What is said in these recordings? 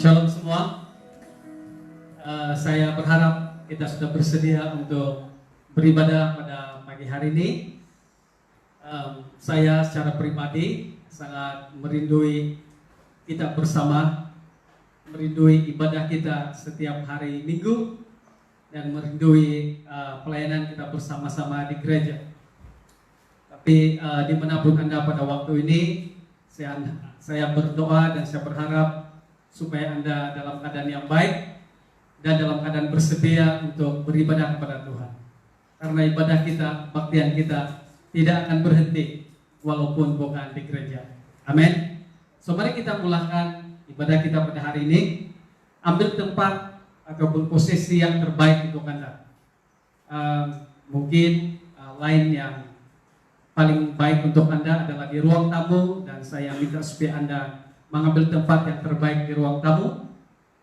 Shalom semua. Saya berharap kita sudah bersedia untuk beribadah pada pagi hari ini. Saya secara pribadi sangat merindui kita bersama, merindui ibadah kita setiap hari Minggu, dan merindui pelayanan kita bersama-sama di gereja. Tapi dimanapun Anda pada waktu ini, saya berdoa dan saya berharap supaya Anda dalam keadaan yang baik dan dalam keadaan bersedia untuk beribadah kepada Tuhan. Karena ibadah kita, baktian kita tidak akan berhenti walaupun bukan di gereja. Amin. So mari kita mulakan ibadah kita pada hari ini. Ambil tempat ataupun posisi yang terbaik untuk Anda. Mungkin lain yang paling baik untuk Anda adalah di ruang tamu, dan saya minta supaya Anda mengambil tempat yang terbaik di ruang tamu.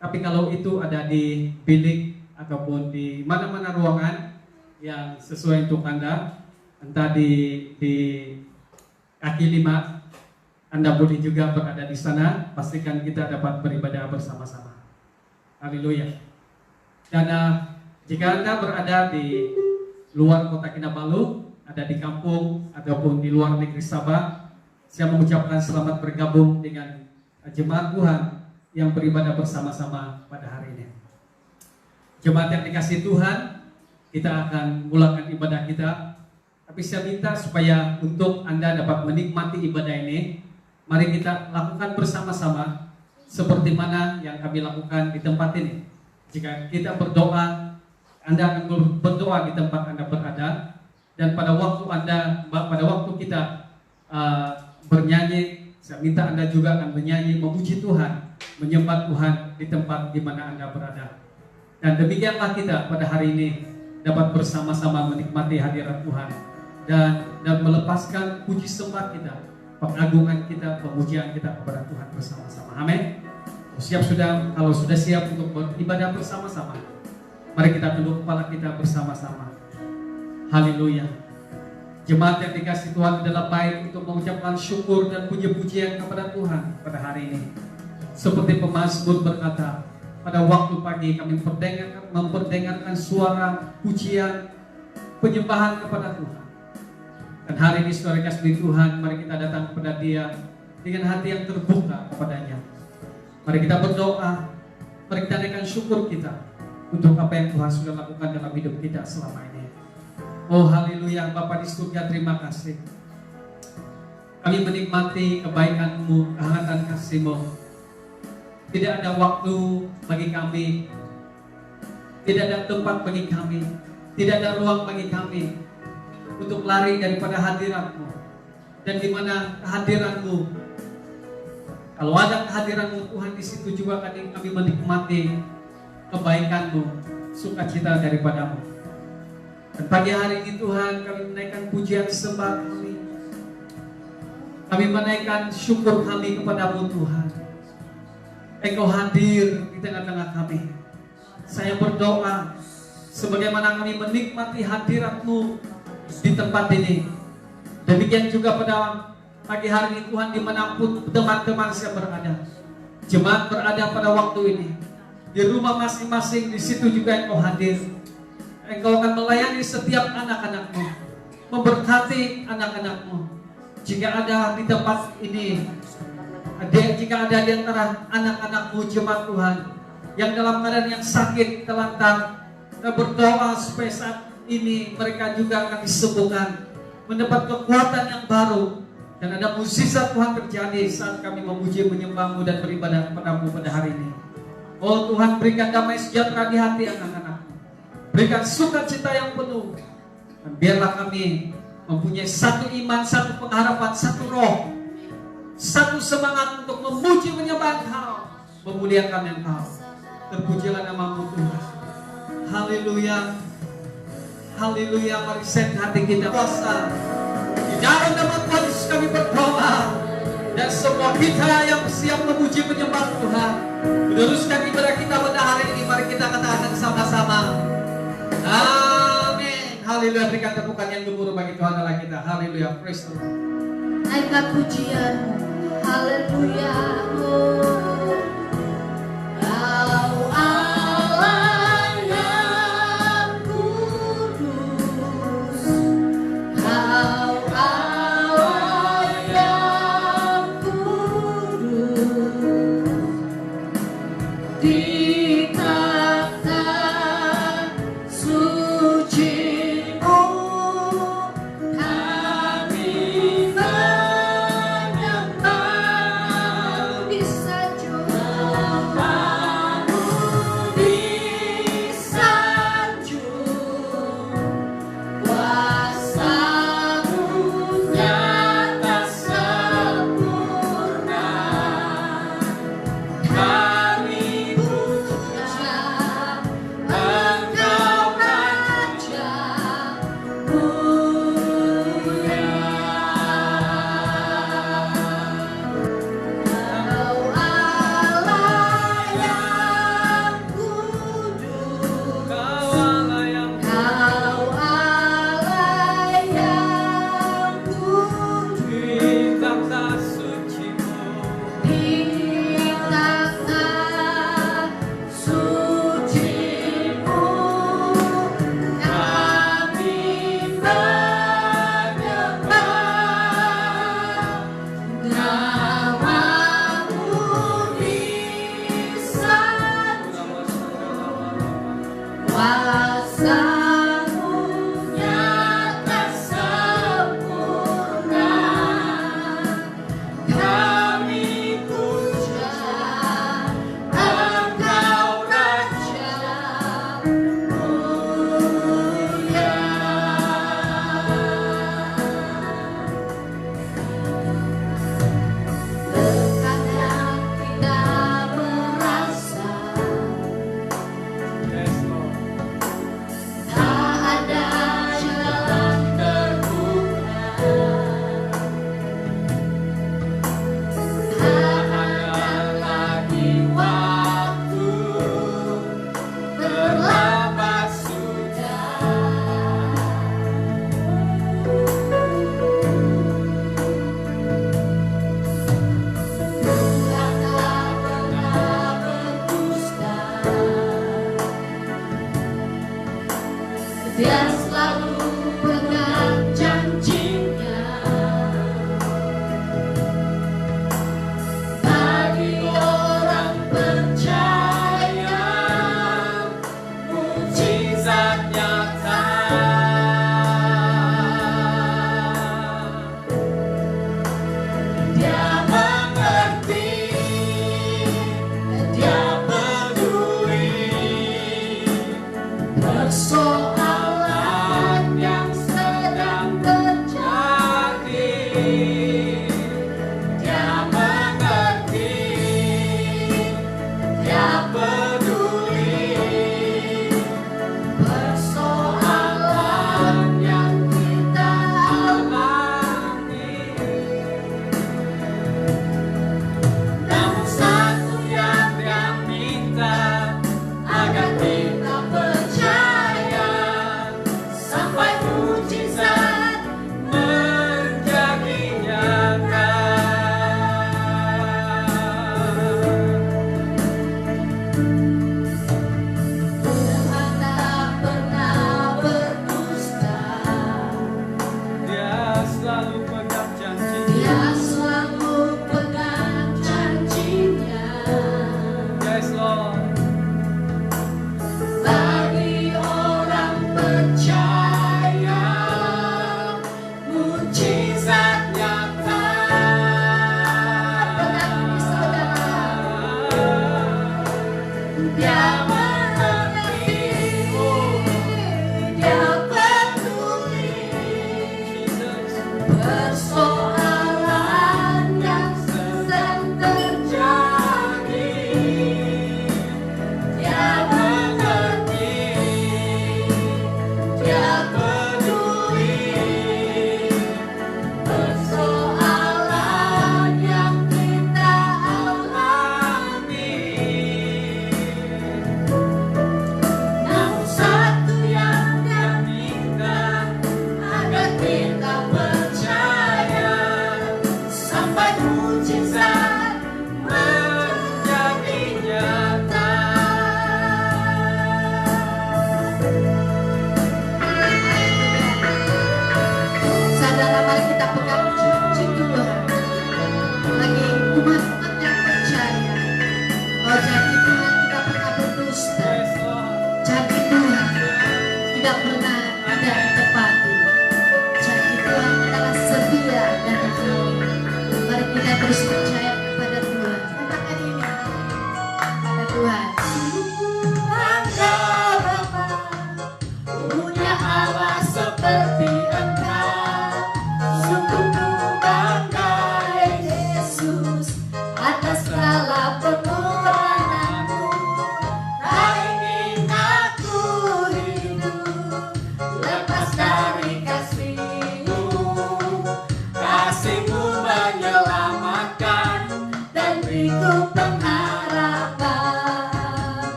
Tapi kalau itu ada di bilik ataupun di mana-mana ruangan yang sesuai untuk Anda, entah di kaki 5, Anda boleh juga berada di sana. Pastikan kita dapat beribadah bersama-sama. Haleluya. Dan jika Anda berada di luar kota Kinabalu, ada di kampung ataupun di luar negeri Sabah, saya mengucapkan selamat bergabung dengan jemaat Tuhan yang beribadah bersama-sama pada hari ini. Jemaat yang dikasihi Tuhan, kita akan mulakan ibadah kita. Tapi saya minta supaya untuk Anda dapat menikmati ibadah ini, mari kita lakukan bersama-sama seperti mana yang kami lakukan di tempat ini. Jika kita berdoa, Anda akan berdoa di tempat Anda berada. Dan pada waktu kita bernyanyi, saya minta Anda juga akan menyanyi, memuji Tuhan, menyembah Tuhan di tempat di mana Anda berada. Dan demikianlah kita pada hari ini dapat bersama-sama menikmati hadirat Tuhan dan melepaskan puji sembah kita, pengagungan kita, pemujian kita kepada Tuhan bersama-sama. Amin. Kalau sudah siap untuk beribadah bersama-sama, mari kita tunduk kepala kita bersama-sama. Haleluya. Jemaat yang dikasihi Tuhan, adalah baik untuk mengucapkan syukur dan puji-pujian kepada Tuhan pada hari ini. Seperti pemazmur berkata, pada waktu pagi kami memperdengarkan suara pujian, penyembahan kepada Tuhan. Dan hari ini saudara kasih Tuhan, mari kita datang kepada Dia dengan hati yang terbuka kepadanya. Mari kita berdoa, mari kita naikkan syukur kita untuk apa yang Tuhan sudah lakukan dalam hidup kita selama ini. Oh haleluya, Bapa di surga, terima kasih. Kami menikmati kebaikan-Mu, kehangatan kasih-Mu. Tidak ada waktu bagi kami, tidak ada tempat bagi kami, tidak ada ruang bagi kami untuk lari daripada hadirat-Mu. Dan di mana kehadiran-Mu, kalau ada kehadiran-Mu Tuhan, di situ juga kami menikmati kebaikan-Mu, sukacita daripada-Mu. Dan pagi hari ini Tuhan, kami menaikkan pujian sembah kami. Kami menaikkan syukur kami kepada-Mu Tuhan. Engkau hadir di tengah-tengah kami. Saya berdoa, sebagaimana kami menikmati hadirat-Mu di tempat ini, demikian juga pada pagi hari ini Tuhan, dimanapun teman-teman saya berada, jemaat berada pada waktu ini, di rumah masing-masing, di situ juga Engkau hadir. Engkau akan melayani setiap anak-anak-Mu, memberkati anak-anak-Mu. Jika ada di tempat ini, jika ada di antara anak-anak-Mu jemaat Tuhan yang dalam keadaan yang sakit, terlantar, kita berdoa supaya saat ini mereka juga akan disembuhkan, mendapat kekuatan yang baru, dan ada mukjizat Tuhan terjadi saat kami memuji, menyembah-Mu dan beribadah kepada-Mu pada hari ini. Oh Tuhan, berikan damai sejahtera di hati anak-anak, berikan sukacita yang penuh, dan biarlah kami mempunyai satu iman, satu pengharapan, satu roh, satu semangat untuk memuji, menyembah Engkau, memuliakan Engkau. Terpujilah nama-Mu Tuhan. Haleluya, haleluya. Mari set hati kita kuasa. Di dalam nama Tuhan Yesus kami berdoa, dan semua kita yang siap memuji, menyembah Tuhan, meneruskan ibadah kita pada hari ini, mari kita katakan sama-sama. Amin. Haleluya. Berikan tepukan yang gemuruh bagi Tuhan Allah kita. Haleluya. Praise the Lord. Naikkan pujian. Haleluya.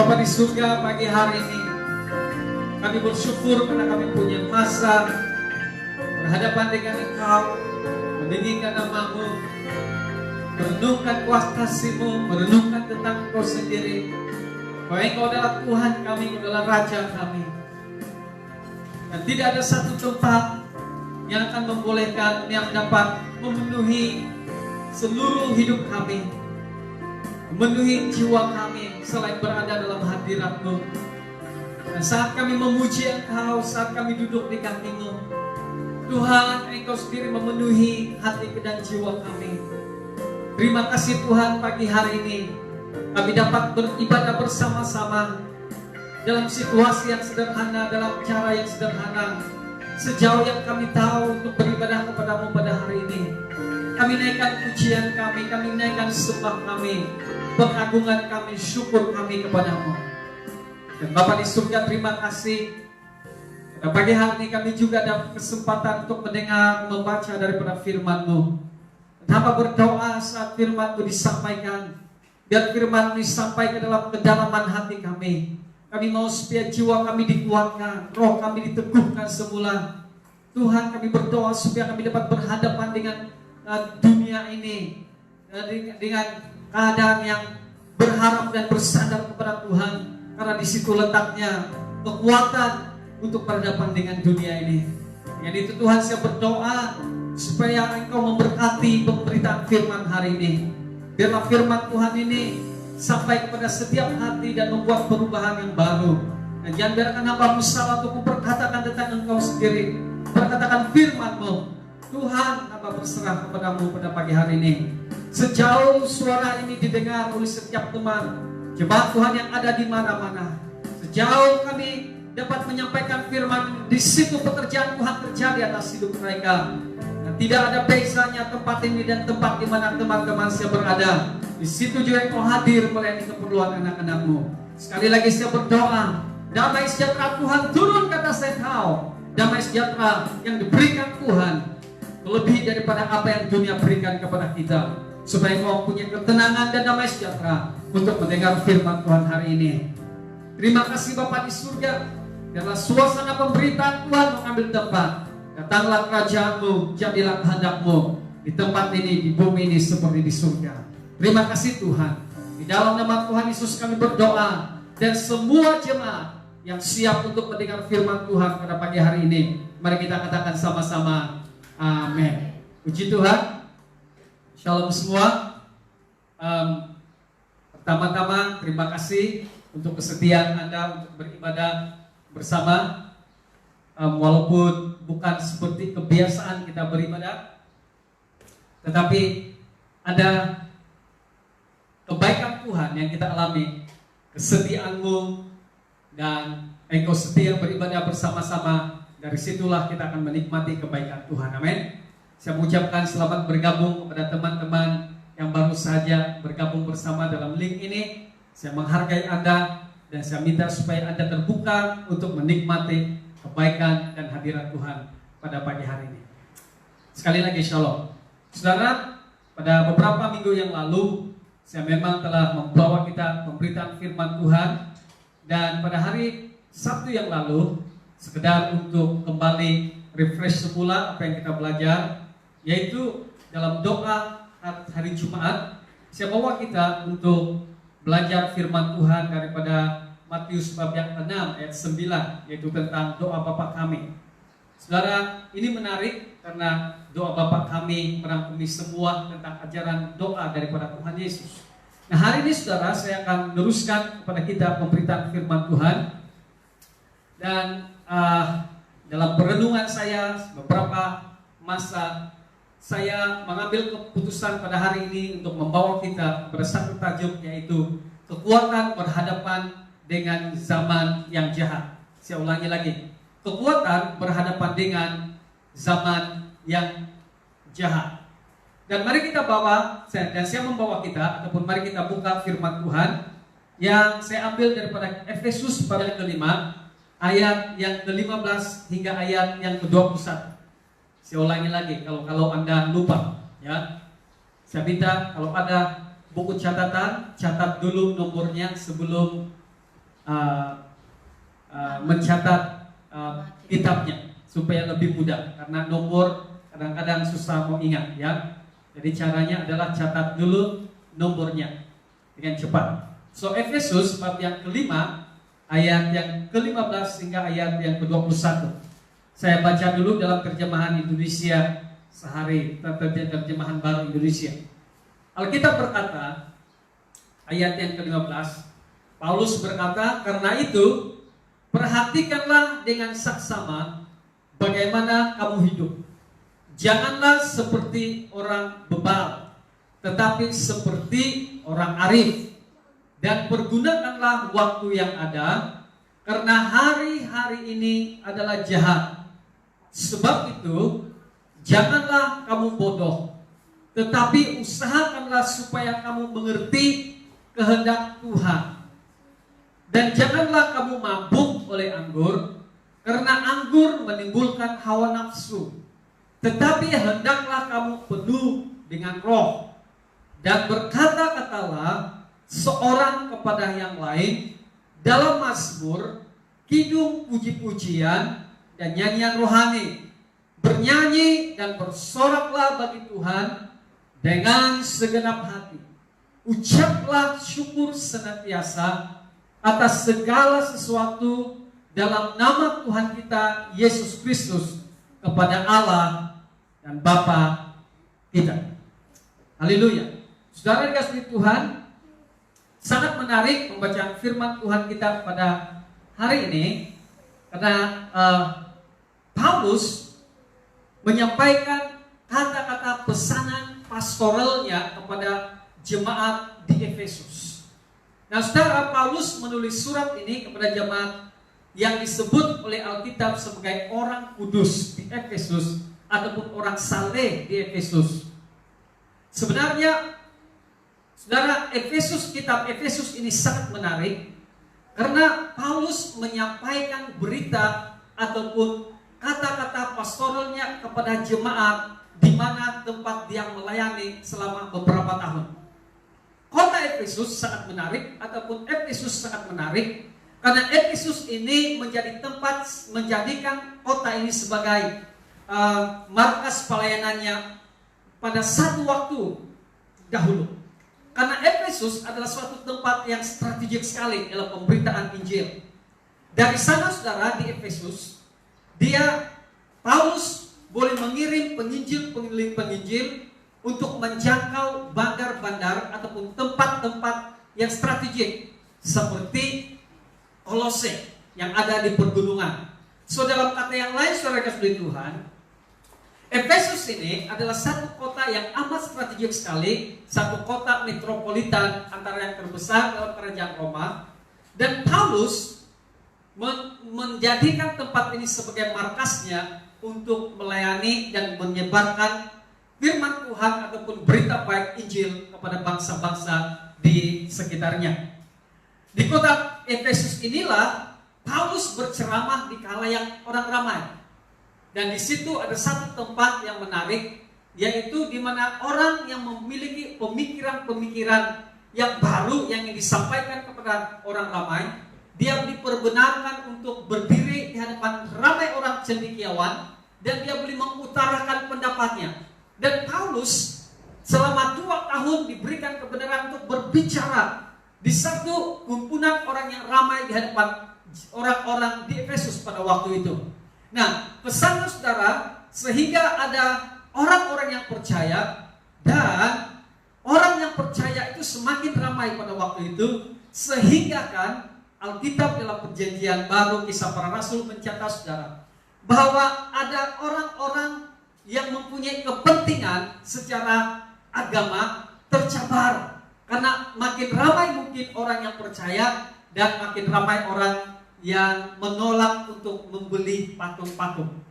Bapa di surga, pagi hari ini kami bersyukur karena kami punya masa berhadapan dengan Engkau, meninggikan nama-Mu, merenungkan kuasa kasih-Mu, merenungkan tentang Engkau sendiri. Bahwa Engkau adalah Tuhan kami, Engkau adalah Raja kami. Dan tidak ada satu tempat yang akan membolehkan, yang dapat memenuhi seluruh hidup kami, memenuhi jiwa kami selain berada dalam hadirat-Mu. Dan saat kami memuji Engkau, saat kami duduk di kaki-Mu, Tuhan, Engkau sendiri memenuhi hati dan jiwa kami. Terima kasih Tuhan, pagi hari ini kami dapat beribadah bersama-sama dalam situasi yang sederhana, dalam cara yang sederhana, sejauh yang kami tahu untuk beribadah kepada-Mu pada hari ini. Kami naikkan pujian kami naikkan sembah kami, pengagungan kami, syukur kami kepada-Mu. Dan Bapa di surga, terima kasih. Dan pagi hari ini kami juga dapat kesempatan untuk mendengar, membaca daripada firman-Mu. Dan hamba berdoa saat firman-Mu disampaikan, biar firman-Mu disampaikan dalam kedalaman hati kami. Kami mau supaya jiwa kami dikuatkan, roh kami diteguhkan semula. Tuhan, kami berdoa supaya kami dapat berhadapan dengan dunia ini, dengan keadaan yang berharap dan bersandar kepada Tuhan, karena di situ letaknya kekuatan untuk berhadapan dengan dunia ini. Dengan itu Tuhan, saya berdoa supaya Engkau memberkati pemberitaan firman hari ini. Biarlah firman Tuhan ini sampai kepada setiap hati dan membuat perubahan yang baru. Dan jangan biarkan hamba-Mu salah untuk memperkatakan tentang Engkau sendiri, berkatakan firman-Mu. Tuhan, hamba berserah kepada-Mu pada pagi hari ini. Sejauh suara ini didengar oleh setiap teman jemaat Tuhan yang ada di mana-mana, sejauh kami dapat menyampaikan firman, di situ pekerjaan Tuhan terjadi atas hidup mereka. Dan tidak ada bezanya tempat ini dan tempat di mana teman-teman saya berada. Di situ juga Engkau hadir melayani keperluan anak-anak-Mu. Sekali lagi saya berdoa, damai sejahtera Tuhan turun ke atas Engkau. Damai sejahtera yang diberikan Tuhan lebih daripada apa yang dunia berikan kepada kita, supaya Engkau punya ketenangan dan damai sejahtera untuk mendengar firman Tuhan hari ini. Terima kasih Bapa di surga. Biarlah suasana pemberitaan Tuhan mengambil tempat. Datanglah kerajaan-Mu, jadilah kehendak-Mu di tempat ini, di bumi ini seperti di surga. Terima kasih Tuhan. Di dalam nama Tuhan Yesus kami berdoa. Dan semua jemaat yang siap untuk mendengar firman Tuhan pada pagi hari ini, mari kita katakan sama-sama, amin. Puji Tuhan. Shalom semua. Pertama-tama terima kasih untuk kesetiaan Anda untuk beribadah bersama. Walaupun bukan seperti kebiasaan kita beribadah, tetapi ada kebaikan Tuhan yang kita alami, kesetiaan-Mu, dan Engkau setia beribadah bersama-sama. Dari situlah kita akan menikmati kebaikan Tuhan. Amin. Saya mengucapkan selamat bergabung kepada teman-teman yang baru saja bergabung bersama dalam link ini. Saya menghargai Anda dan saya minta supaya Anda terbuka untuk menikmati kebaikan dan hadirat Tuhan pada pagi hari ini. Sekali lagi shalom. Saudara, pada beberapa minggu yang lalu saya memang telah membawa kita pemberitaan firman Tuhan. Dan pada hari Sabtu yang lalu, sekedar untuk kembali refresh semula apa yang kita belajar, yaitu dalam doa hari Jumat, saya bawa kita untuk belajar firman Tuhan daripada Matius bab yang 6 ayat 9, yaitu tentang doa Bapa kami. Saudara, ini menarik karena doa Bapa kami merangkumi semua tentang ajaran doa daripada Tuhan Yesus. Nah, hari ini saudara, saya akan meneruskan kepada kita pemberitaan firman Tuhan. Dan dalam perenungan saya beberapa masa, saya mengambil keputusan pada hari ini untuk membawa kita pada satu tajuk, yaitu kekuatan berhadapan dengan zaman yang jahat. Saya ulangi lagi, kekuatan berhadapan dengan zaman yang jahat. Dan mari kita bawa, dan saya membawa kita, ataupun mari kita buka firman Tuhan yang saya ambil daripada Efesus bab yang kelima, ayat yang ke-15 hingga ayat yang ke-21. Saya ulangi lagi, kalau Anda lupa, ya, saya minta kalau ada buku catatan, catat dulu nomornya sebelum uh, mencatat kitabnya supaya lebih mudah, karena nomor kadang-kadang susah mau ingat ya. Jadi caranya adalah catat dulu nomornya dengan cepat. So Efesus bab yang kelima ayat yang ke-15 hingga ayat yang ke-21. Saya baca dulu dalam terjemahan Indonesia sehari, terjemahan baru Indonesia. Alkitab berkata, ayat yang ke-15, Paulus berkata, karena itu perhatikanlah dengan saksama bagaimana kamu hidup. Janganlah seperti orang bebal, tetapi seperti orang arif. Dan pergunakanlah waktu yang ada, karena hari-hari ini adalah jahat. Sebab itu, janganlah kamu bodoh, tetapi usahakanlah supaya kamu mengerti kehendak Tuhan. Dan janganlah kamu mabuk oleh anggur, karena anggur menimbulkan hawa nafsu. Tetapi hendaklah kamu penuh dengan roh, dan berkata-katalah seorang kepada yang lain dalam mazmur, kidung, puji-pujian, dan nyanyian rohani. Bernyanyi dan bersoraklah bagi Tuhan dengan segenap hati. Ucaplah syukur senantiasa atas segala sesuatu dalam nama Tuhan kita Yesus Kristus kepada Allah dan Bapa kita. Haleluya. Saudara dikasihi Tuhan, sangat menarik membaca firman Tuhan kita pada hari ini, karena Paulus menyampaikan kata-kata pesanan pastoralnya kepada jemaat di Efesus. Nah, saudara, Paulus menulis surat ini kepada jemaat yang disebut oleh Alkitab sebagai orang kudus di Efesus ataupun orang saleh di Efesus. Sebenarnya, saudara, kitab Efesus ini sangat menarik karena Paulus menyampaikan berita ataupun kata-kata pastoralnya kepada jemaat di mana tempat dia melayani selama beberapa tahun. Kota Efesus sangat menarik ataupun Efesus sangat menarik karena Efesus ini menjadikan kota ini sebagai markas pelayanannya pada satu waktu dahulu. Karena Efesus adalah suatu tempat yang strategik sekali dalam pemberitaan Injil. Dari sana, saudara, di Efesus, Paulus boleh mengirim penginjil untuk menjangkau bandar-bandar ataupun tempat-tempat yang strategik seperti Kolose yang ada di pergunungan. So, dalam kata yang lain, saudara kasih Tuhan, Efesus ini adalah satu kota yang amat strategik sekali, satu kota metropolitan antara yang terbesar dalam kerajaan Roma. Dan Paulus menjadikan tempat ini sebagai markasnya untuk melayani dan menyebarkan firman Tuhan ataupun berita baik Injil kepada bangsa-bangsa di sekitarnya. Di kota Efesus inilah Paulus berceramah di khalayak orang ramai. Dan di situ ada satu tempat yang menarik, yaitu di mana orang yang memiliki pemikiran-pemikiran yang baru yang disampaikan kepada orang ramai, dia diperbenarkan untuk berdiri di hadapan ramai orang cendekiawan dan dia boleh mengutarakan pendapatnya. Dan Paulus selama 2 tahun diberikan kebenaran untuk berbicara di satu kumpulan orang yang ramai di hadapan orang-orang di Efesus pada waktu itu. Nah, pesan saudara, sehingga ada orang-orang yang percaya, dan orang yang percaya itu semakin ramai pada waktu itu, sehingga kan Alkitab dalam Perjanjian Baru Kisah Para Rasul mencatat, saudara, bahwa ada orang-orang yang mempunyai kepentingan secara agama tercabar, karena makin ramai mungkin orang yang percaya dan makin ramai orang yang menolak untuk membeli patung-patung.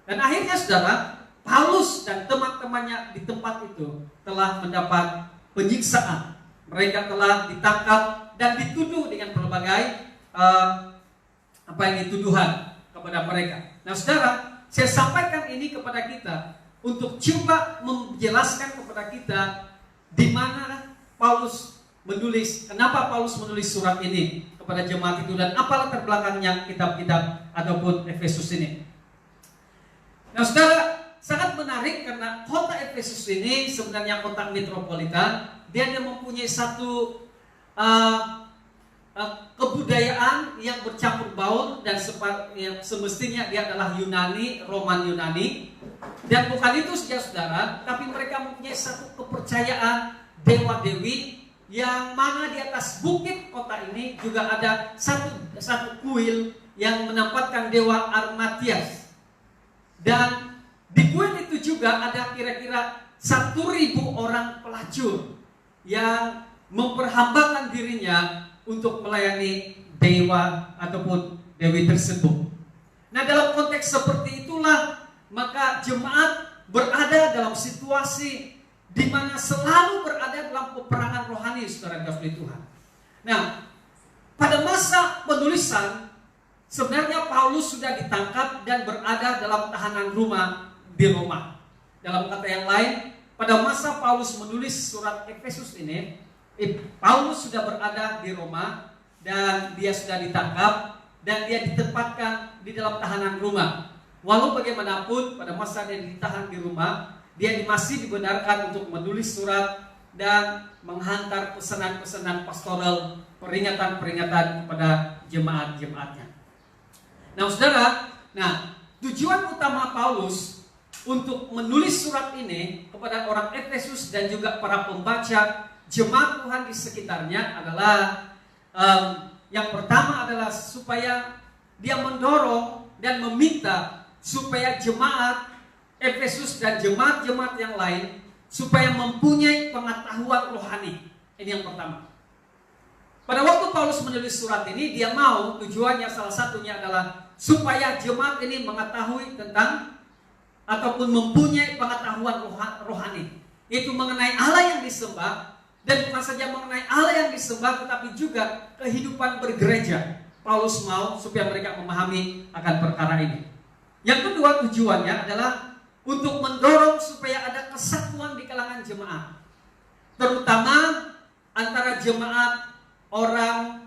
Dan akhirnya, saudara, Paulus dan teman-temannya di tempat itu telah mendapat penyiksaan. Mereka telah ditangkap dan dituduh dengan berbagai tuduhan kepada mereka. Nah, saudara, saya sampaikan ini kepada kita untuk coba menjelaskan kepada kita di mana Paulus kenapa Paulus menulis surat ini kepada jemaat itu, dan apa latar belakangnya kitab-kitab ataupun Efesus ini. Nah saudara, sangat menarik karena kota Efesus ini sebenarnya kota metropolitan. Dia mempunyai satu kebudayaan yang bercampur baur, dan semestinya dia adalah Yunani, Roman Yunani. Dan bukan itu saja saudara, tapi mereka mempunyai satu kepercayaan dewa-dewi, yang mana di atas bukit kota ini juga ada satu kuil yang menempatkan dewa Armatias. Dan di kuil itu juga ada kira-kira 1.000 orang pelacur yang memperhambakan dirinya untuk melayani dewa ataupun dewi tersebut. Nah dalam konteks seperti itulah, maka jemaat berada dalam situasi di mana selalu berada dalam peperangan rohani, saudara kasih Tuhan. Nah, pada masa penulisan sebenarnya Paulus sudah ditangkap dan berada dalam tahanan rumah di Roma. Dalam kata yang lain, pada masa Paulus menulis surat Efesus ini, Paulus sudah berada di Roma dan dia sudah ditangkap dan dia ditempatkan di dalam tahanan rumah. Walau bagaimanapun pada masa dia ditahan di rumah, dia masih dibenarkan untuk menulis surat dan menghantar pesanan-pesanan pastoral, peringatan-peringatan kepada jemaat-jemaatnya. Nah saudara, tujuan utama Paulus untuk menulis surat ini kepada orang Efesus dan juga para pembaca jemaat Tuhan di sekitarnya adalah yang pertama adalah supaya dia mendorong dan meminta supaya jemaat Efesus dan jemaat-jemaat yang lain supaya mempunyai pengetahuan rohani. Ini yang pertama. Pada waktu Paulus menulis surat ini, dia mau, tujuannya salah satunya adalah supaya jemaat ini mengetahui tentang ataupun mempunyai pengetahuan rohani. Itu mengenai Allah yang disembah, dan bukan saja mengenai Allah yang disembah, tetapi juga kehidupan bergereja. Paulus mau supaya mereka memahami akan perkara ini. Yang kedua tujuannya adalah untuk mendorong supaya ada kesatuan di kalangan jemaat, terutama antara jemaat orang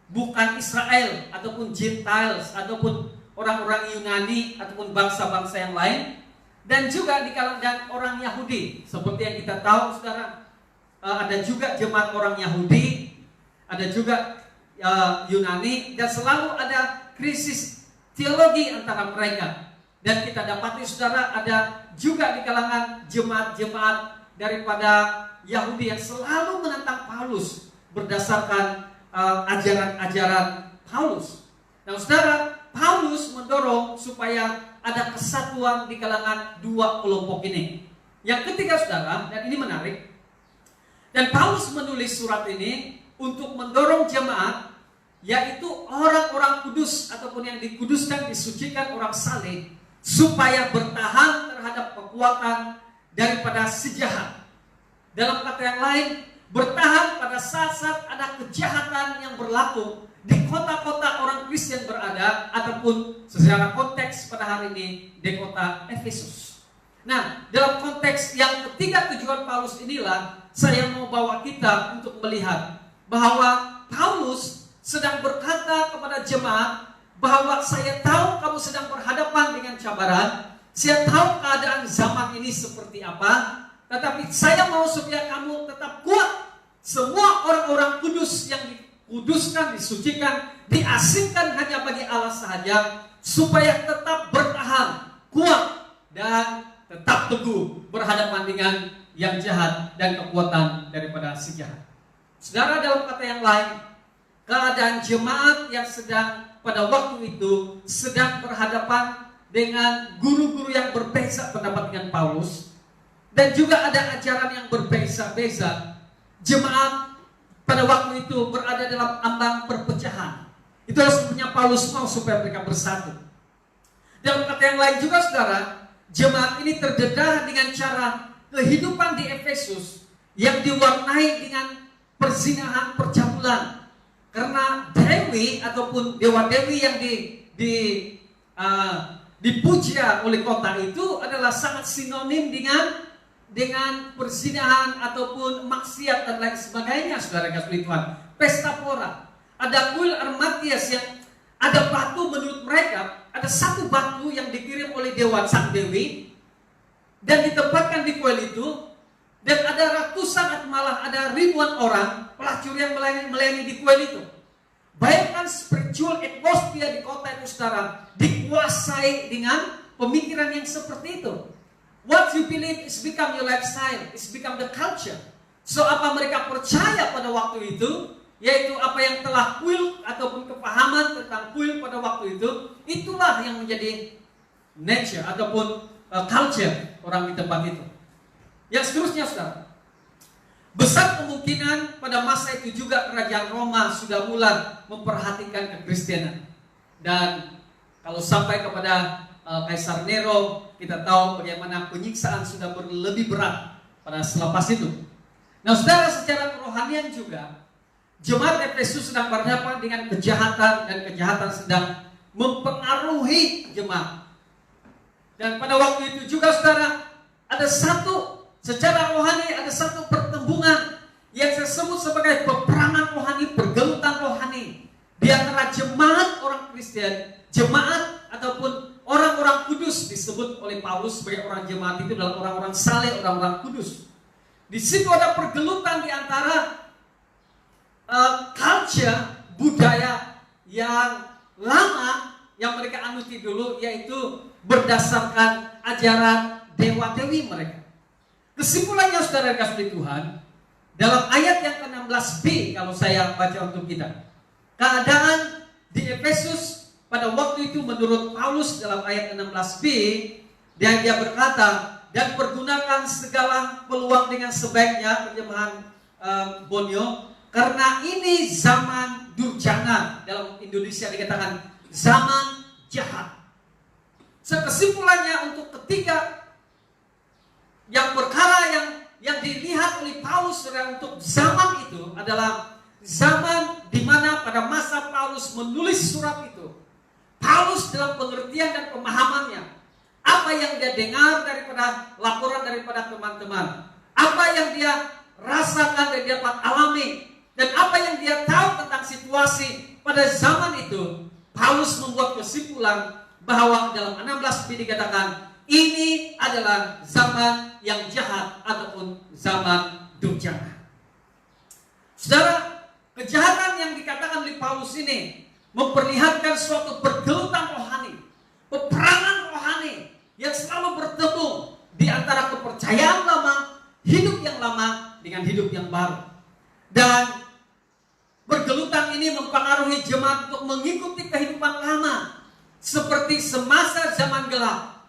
bukan Israel ataupun Gentiles ataupun orang-orang Yunani ataupun bangsa-bangsa yang lain, dan juga di kalangan orang Yahudi. Seperti yang kita tahu saudara, ada juga jemaat orang Yahudi, ada juga Yunani, dan selalu ada krisis teologi antara mereka. Dan kita dapati saudara, ada juga di kalangan jemaat-jemaat daripada Yahudi yang selalu menentang Paulus berdasarkan ajaran-ajaran Paulus. Nah saudara, Paulus mendorong supaya ada kesatuan di kalangan dua kelompok ini. Yang ketiga saudara, dan ini menarik, dan Paulus menulis surat ini untuk mendorong jemaat, yaitu orang-orang kudus ataupun yang dikuduskan, disucikan, orang saleh, supaya bertahan terhadap kekuatan daripada si jahat. Dalam kata yang lain, bertahan pada saat-saat ada kejahatan yang berlaku di kota-kota orang Kristen berada, ataupun secara konteks pada hari ini di kota Efesus. Nah, dalam konteks yang ketiga tujuan Paulus inilah saya mau bawa kita untuk melihat bahwa Paulus sedang berkata kepada jemaat bahwa saya tahu kamu sedang berhadapan dengan cabaran, saya tahu keadaan zaman ini seperti apa, tetapi saya mau supaya kamu tetap kuat. Semua orang-orang kudus yang dikuduskan, disucikan, diasingkan hanya bagi Allah sahaja, supaya tetap bertahan, kuat, dan tetap teguh berhadapan dengan yang jahat dan kekuatan daripada si jahat. Saudara, dalam kata yang lain, keadaan jemaat yang sedang pada waktu itu sedang berhadapan dengan guru-guru yang berbeza pendapat dengan Paulus, dan juga ada ajaran yang berbeza-beza. Jemaat pada waktu itu berada dalam ambang perpecahan. Itulah sebabnya Paulus mau supaya mereka bersatu. Dalam kata yang lain juga saudara, jemaat ini terdedah dengan cara kehidupan di Efesus yang diwarnai dengan perzinahan, percabulan. Karena dewi ataupun dewa-dewi yang dipuja oleh kota itu adalah sangat sinonim dengan dengan perzinahan ataupun maksiat dan lain sebagainya, saudara kasih Tuhan. Pesta pora. Ada kuil Armatias yang ada batu, menurut mereka ada satu batu yang dikirim oleh dewa sang dewi dan ditempatkan di kuil itu, dan ada ratusan atau malah ada ribuan orang pelacur yang melayani di kuil itu. Bayangkan spiritual atmosphere di kota itu, saudara, dikuasai dengan pemikiran yang seperti itu. What you believe is become your lifestyle, is become the culture. So apa mereka percaya pada waktu itu, yaitu apa yang telah kuil ataupun kepahaman tentang kuil pada waktu itu, itulah yang menjadi nature ataupun culture orang di tempat itu. Yang seterusnya, saudara, besar kemungkinan pada masa itu juga kerajaan Roma sudah mulai memperhatikan kekristenan. Dan kalau sampai kepada Kaisar Nero, kita tahu bagaimana penyiksaan sudah lebih berat pada selepas itu. Nah, saudara, secara kerohanian juga jemaat Efesus sedang berhadapan dengan kejahatan, dan kejahatan sedang mempengaruhi jemaat. Dan pada waktu itu juga, saudara, ada satu, secara rohani ada satu pertembungan yang saya sebut sebagai peperangan rohani, pergelutan rohani di antara jemaat orang Kristen, jemaat ataupun orang-orang kudus. Disebut oleh Paulus sebagai orang jemaat itu adalah orang-orang saleh, orang-orang kudus. Di situ ada pergelutan di antara culture, budaya yang lama yang mereka anuti dulu, yaitu berdasarkan ajaran dewa-dewi mereka. Kesimpulannya, saudara kasih Tuhan, dalam ayat yang ke-16b, kalau saya baca untuk kita, keadaan di Efesus pada waktu itu menurut Paulus dalam ayat 16b, dia berkata, dan pergunakan segala peluang dengan sebaiknya, terjemahan Bonyo, karena ini zaman durjana. Dalam Indonesia dikatakan zaman jahat. Kesimpulannya untuk ketiga yang perkara yang dilihat oleh Paulus untuk zaman itu adalah zaman di mana pada masa Paulus menulis surat itu, Paulus dalam pengertian dan pemahamannya, apa yang dia dengar daripada laporan daripada teman-teman, apa yang dia rasakan dan dia dapat alami, dan apa yang dia tahu tentang situasi pada zaman itu, Paulus membuat kesimpulan bahwa dalam 16b dikatakan ini adalah zaman yang jahat ataupun zaman durjana. Saudara, kejahatan yang dikatakan oleh Paulus ini memperlihatkan suatu pergelutan rohani, peperangan rohani yang selalu bertemu di antara kepercayaan lama, hidup yang lama dengan hidup yang baru. Dan pergelutan ini mempengaruhi jemaat untuk mengikuti kehidupan lama, seperti semasa zaman gelap.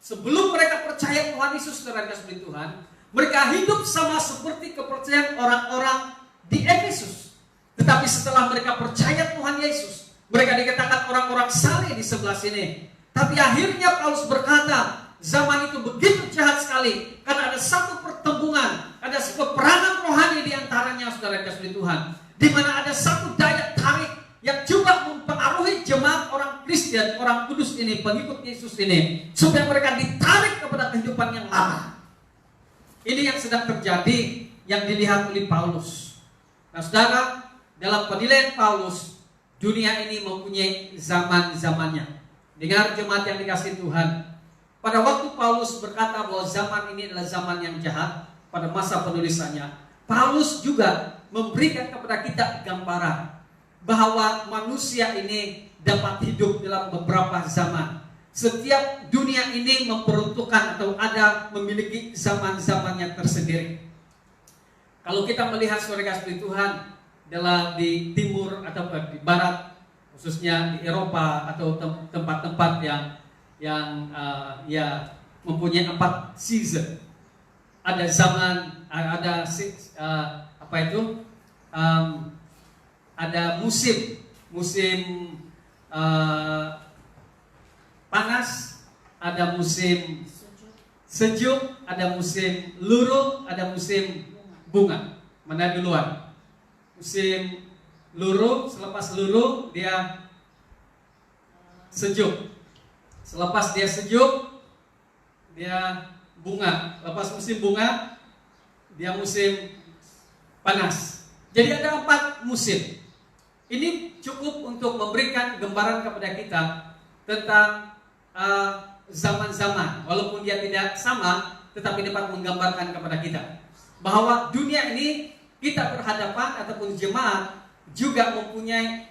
Sebelum mereka percaya Tuhan Yesus, saudara kasih Tuhan, mereka hidup sama seperti kepercayaan orang-orang di Efesus. Tetapi setelah mereka percaya Tuhan Yesus, mereka dikatakan orang-orang saleh di sebelah sini. Tapi akhirnya Paulus berkata, zaman itu begitu jahat sekali, karena ada satu pertembungan, ada peperangan rohani di antaranya, saudara kasih Tuhan, di mana ada satu daya tarik yang juga mempengaruhi jemaat orang Kristen, orang kudus ini, pengikut Yesus ini, supaya mereka ditarik kepada kehidupan yang lama. Ini yang sedang terjadi, yang dilihat oleh Paulus. Nah, saudara, dalam penilaian Paulus, dunia ini mempunyai zaman-zamannya. Dengar jemaat yang dikasihi Tuhan, pada waktu Paulus berkata bahwa zaman ini adalah zaman yang jahat, pada masa penulisannya, Paulus juga memberikan kepada kita gambaran bahwa manusia ini dapat hidup dalam beberapa zaman. Setiap dunia ini memperuntukkan atau ada memiliki zaman-zamannya tersendiri. Kalau kita melihat, saudara kasih Tuhan, dalam di timur atau di barat, khususnya di Eropa atau tempat-tempat yang mempunyai 4 season. Ada zaman, ada ada musim panas, ada musim sejuk, ada musim luruh, ada musim bunga. Mana duluan? Musim luruh, selepas luruh dia sejuk. Selepas dia sejuk, dia bunga. Lepas musim bunga, dia musim panas. Jadi ada 4 musim. Ini cukup untuk memberikan gambaran kepada kita tentang zaman-zaman. Walaupun dia tidak sama, tetapi dapat menggambarkan kepada kita bahwa dunia ini kita berhadapan ataupun jemaat juga mempunyai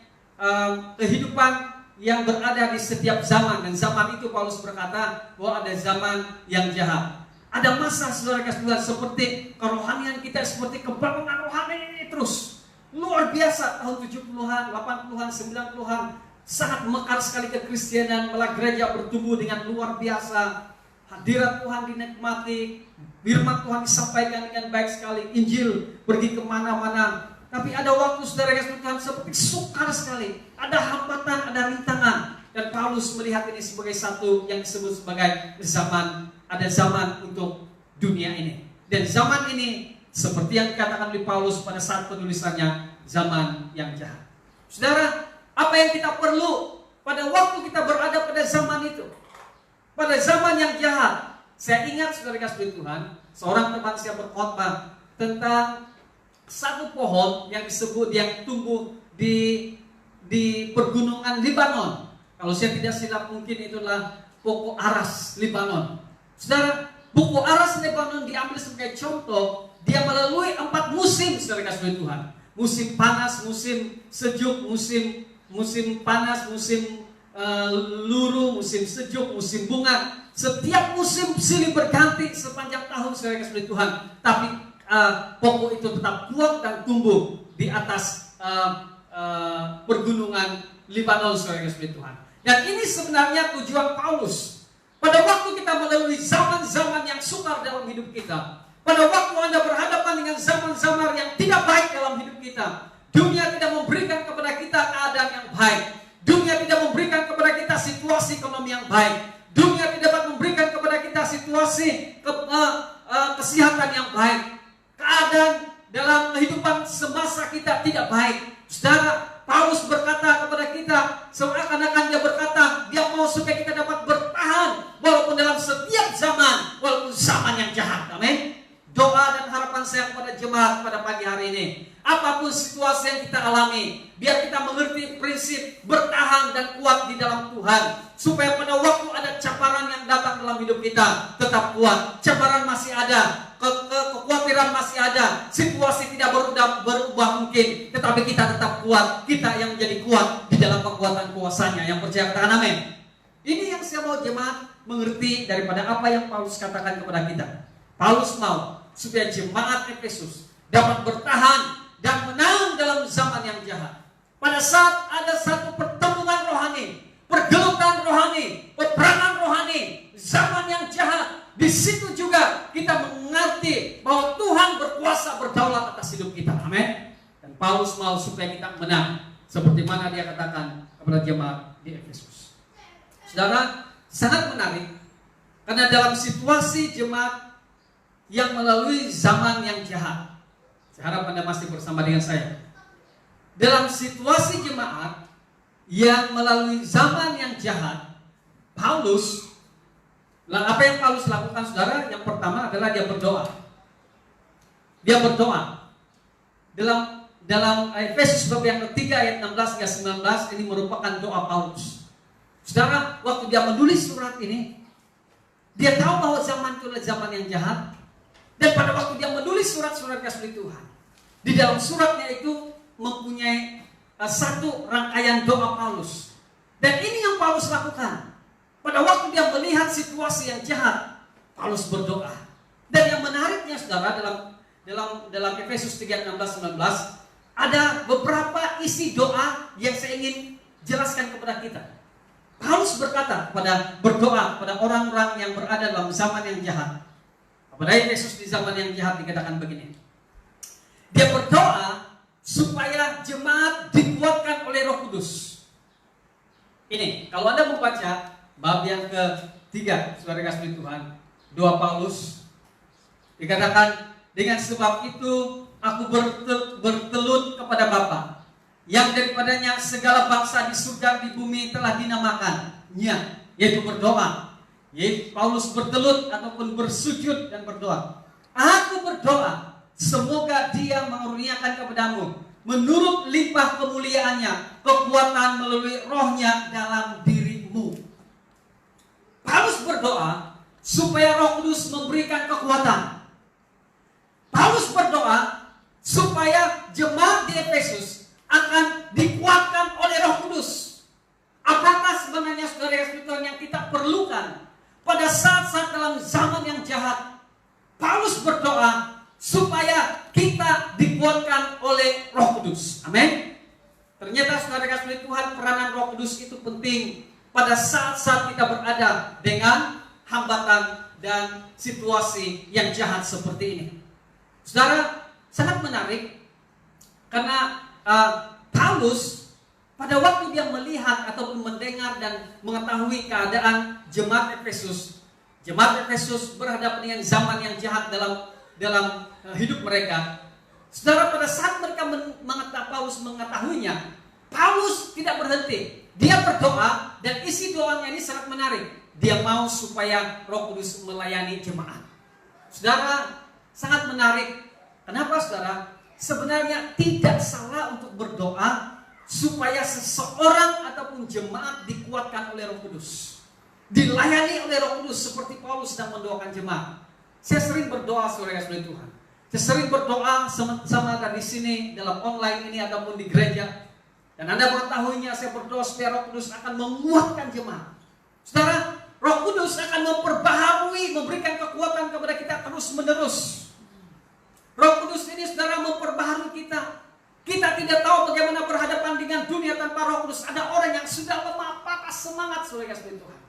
kehidupan yang berada di setiap zaman. Dan zaman itu Paulus berkata bahwa ada zaman yang jahat. Ada masa saudara kasih Tuhan seperti kerohanian kita seperti kebangunan rohani terus luar biasa. Tahun 70-an, 80-an, 90-an sangat mekar sekali kekristenan, malah gereja bertumbuh dengan luar biasa. Hadirat Tuhan dinikmati, firman Tuhan disampaikan dengan baik sekali, Injil pergi kemana-mana. Tapi ada waktu saudara kasih Tuhan seperti sukar sekali, ada hambatan, ada rintangan. Dan Paulus melihat ini sebagai satu yang disebut sebagai zaman. Ada zaman untuk dunia ini. Dan zaman ini seperti yang dikatakan oleh Paulus pada saat penulisannya, zaman yang jahat. Saudara, apa yang kita perlu pada waktu kita berada pada zaman itu? Pada zaman yang jahat. Saya ingat saudara kasih Tuhan, seorang teman saya berkhotbah tentang satu pohon yang disebut yang tumbuh di pergunungan Libanon. Kalau saya tidak silap mungkin itulah pokok aras Libanon. Saudara, pokok aras Libanon diambil sebagai contoh. Dia melalui 4 musim saudara kasih Tuhan. Musim panas, musim sejuk, musim panas, musim luruh, musim sejuk, musim bunga. Setiap musim silih berganti sepanjang tahun saudara kasih Tuhan. Tapi pokok itu tetap kuat dan tumbuh di atas pergunungan Libanon saudara kasih Tuhan. Dan ini sebenarnya tujuan Paulus. Pada waktu kita melalui zaman-zaman yang sukar dalam hidup kita, pada waktu Anda berhadapan dengan zaman-zaman yang tidak baik dalam hidup kita, dunia tidak memberikan kepada kita keadaan yang baik, dunia tidak memberikan kepada kita situasi ekonomi yang baik, dunia tidak dapat memberikan kepada kita situasi kesehatan yang baik, keadaan dalam kehidupan semasa kita tidak baik. Saudara, Paulus berkata kepada kita, seakan-akan dia berkata, dia mau supaya kita dapat bertahan walaupun dalam setiap zaman, walaupun zaman yang jahat. Amin. Doa dan harapan saya kepada jemaat pada pagi hari ini, apapun situasi yang kita alami, biar kita mengerti prinsip bertahan dan kuat di dalam Tuhan, supaya pada waktu ada cabaran yang datang dalam hidup kita, tetap kuat. Cabaran masih ada, kekhawatiran masih ada, situasi tidak berubah mungkin, tetapi kita tetap kuat. Kita yang menjadi kuat di dalam kekuatan kuasanya. Yang percaya katakan amin. Ini yang saya mau jemaat mengerti daripada apa yang Paulus katakan kepada kita. Paulus mau supaya jemaat Efesus dapat bertahan dan menang dalam zaman yang jahat. Pada saat ada satu pertemuan rohani, pergelutan rohani, peperangan rohani, zaman yang jahat, di situ juga kita mengerti bahwa Tuhan berkuasa berdaulat atas hidup kita. Amin. Dan Paulus mau supaya kita menang, seperti mana dia katakan kepada jemaat di Efesus. Saudara, sangat menarik karena dalam situasi jemaat yang melalui zaman yang jahat, saya harap Anda masih bersama dengan saya. Dalam situasi jemaat yang melalui zaman yang jahat, Paulus, apa yang Paulus lakukan saudara? Yang pertama adalah dia berdoa. Dia berdoa. Dalam Efesus bab yang ketiga ayat 16 hingga 19 ini merupakan doa Paulus. Saudara, waktu dia menulis surat ini, dia tahu bahwa zaman itu adalah zaman yang jahat. Dan pada waktu dia menulis surat-surat kasih Tuhan, di dalam suratnya itu mempunyai satu rangkaian doa Paulus. Dan ini yang Paulus lakukan. Pada waktu dia melihat situasi yang jahat, Paulus berdoa. Dan yang menariknya saudara, dalam Efesus 3:16-19 ada beberapa isi doa yang saya ingin jelaskan kepada kita. Paulus berdoa kepada orang-orang yang berada dalam zaman yang jahat. Pada Efesus di zaman yang jahat dikatakan begini. Dia berdoa supaya jemaat dikuatkan oleh Roh Kudus. Ini, kalau Anda membaca bab yang ketiga, saudara kasih Tuhan, doa Paulus, dikatakan, dengan sebab itu aku bertelut kepada Bapa, yang daripadanya segala bangsa di surga di bumi telah dinamakannya, yaitu berdoa. Paulus bertelut ataupun bersujud dan berdoa. Aku berdoa, semoga Dia mengaruniakan kepadamu menurut limpah kemuliaannya kekuatan melalui Roh-Nya dalam dirimu. Paulus berdoa supaya Roh Kudus memberikan kekuatan. Paulus berdoa supaya jemaat di Efesus akan dikuatkan oleh Roh Kudus. Apakah sebenarnya saudara-saudara yang kita perlukan pada saat-saat dalam zaman yang jahat? Paulus berdoa supaya kita dikuatkan oleh Roh Kudus. Amin. Ternyata saudara-saudara Tuhan, peranan Roh Kudus itu penting pada saat-saat kita berada dengan hambatan dan situasi yang jahat seperti ini. Saudara, sangat menarik karena Paulus pada waktu dia melihat ataupun mendengar dan mengetahui keadaan jemaat Efesus. Jemaat Efesus berhadapan dengan zaman yang jahat dalam hidup mereka. Saudara, pada saat mereka Paulus mengetahuinya, Paulus tidak berhenti. Dia berdoa dan isi doanya ini sangat menarik. Dia mau supaya Roh Kudus melayani jemaat. Saudara, sangat menarik. Kenapa saudara? Sebenarnya tidak salah untuk berdoa supaya seseorang ataupun jemaat dikuatkan oleh Roh Kudus, dilayani oleh Roh Kudus seperti Paulus sedang mendoakan jemaat. Saya sering berdoa saudara-saudara Tuhan. Saya sering berdoa sama di sini dalam online ini ataupun di gereja. Dan Anda mengetahuinya, saya berdoa supaya Roh Kudus akan menguatkan jemaat. Saudara, Roh Kudus akan memperbaharui, memberikan kekuatan kepada kita terus-menerus. Roh Kudus ini saudara memperbaharui kita. Kita tidak tahu bagaimana berhadapan dengan dunia tanpa Roh Kudus. Ada orang yang sudah lemah, patah semangat saudara-saudara Tuhan.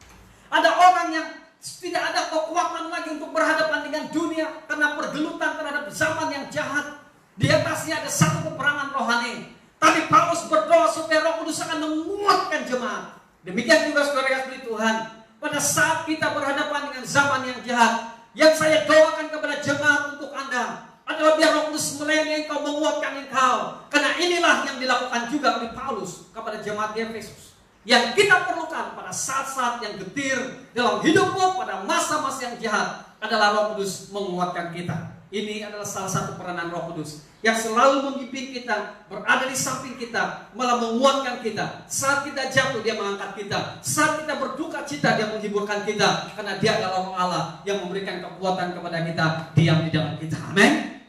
Ada orang yang tidak ada kekuatan lagi untuk berhadapan dengan dunia karena pergelutan terhadap zaman yang jahat. Di atasnya ada satu peperangan rohani. Tapi Paulus berdoa supaya Roh Kudus akan menguatkan jemaat. Demikian juga saudara-saudara Tuhan, pada saat kita berhadapan dengan zaman yang jahat, yang saya doakan kepada jemaat untuk Anda adalah biar Roh Kudus melayani engkau, menguatkan engkau. Karena inilah yang dilakukan juga oleh Paulus kepada jemaat di Efesus. Yang kita perlukan pada saat-saat yang getir dalam hidupmu, pada masa-masa yang jahat, adalah Roh Kudus menguatkan kita. Ini adalah salah satu peranan Roh Kudus yang selalu membimbing kita, berada di samping kita, malah menguatkan kita. Saat kita jatuh, Dia mengangkat kita. Saat kita berduka cita, Dia menghiburkan kita. Karena Dia adalah Roh Allah yang memberikan kekuatan kepada kita, diam di dalam kita. Amin.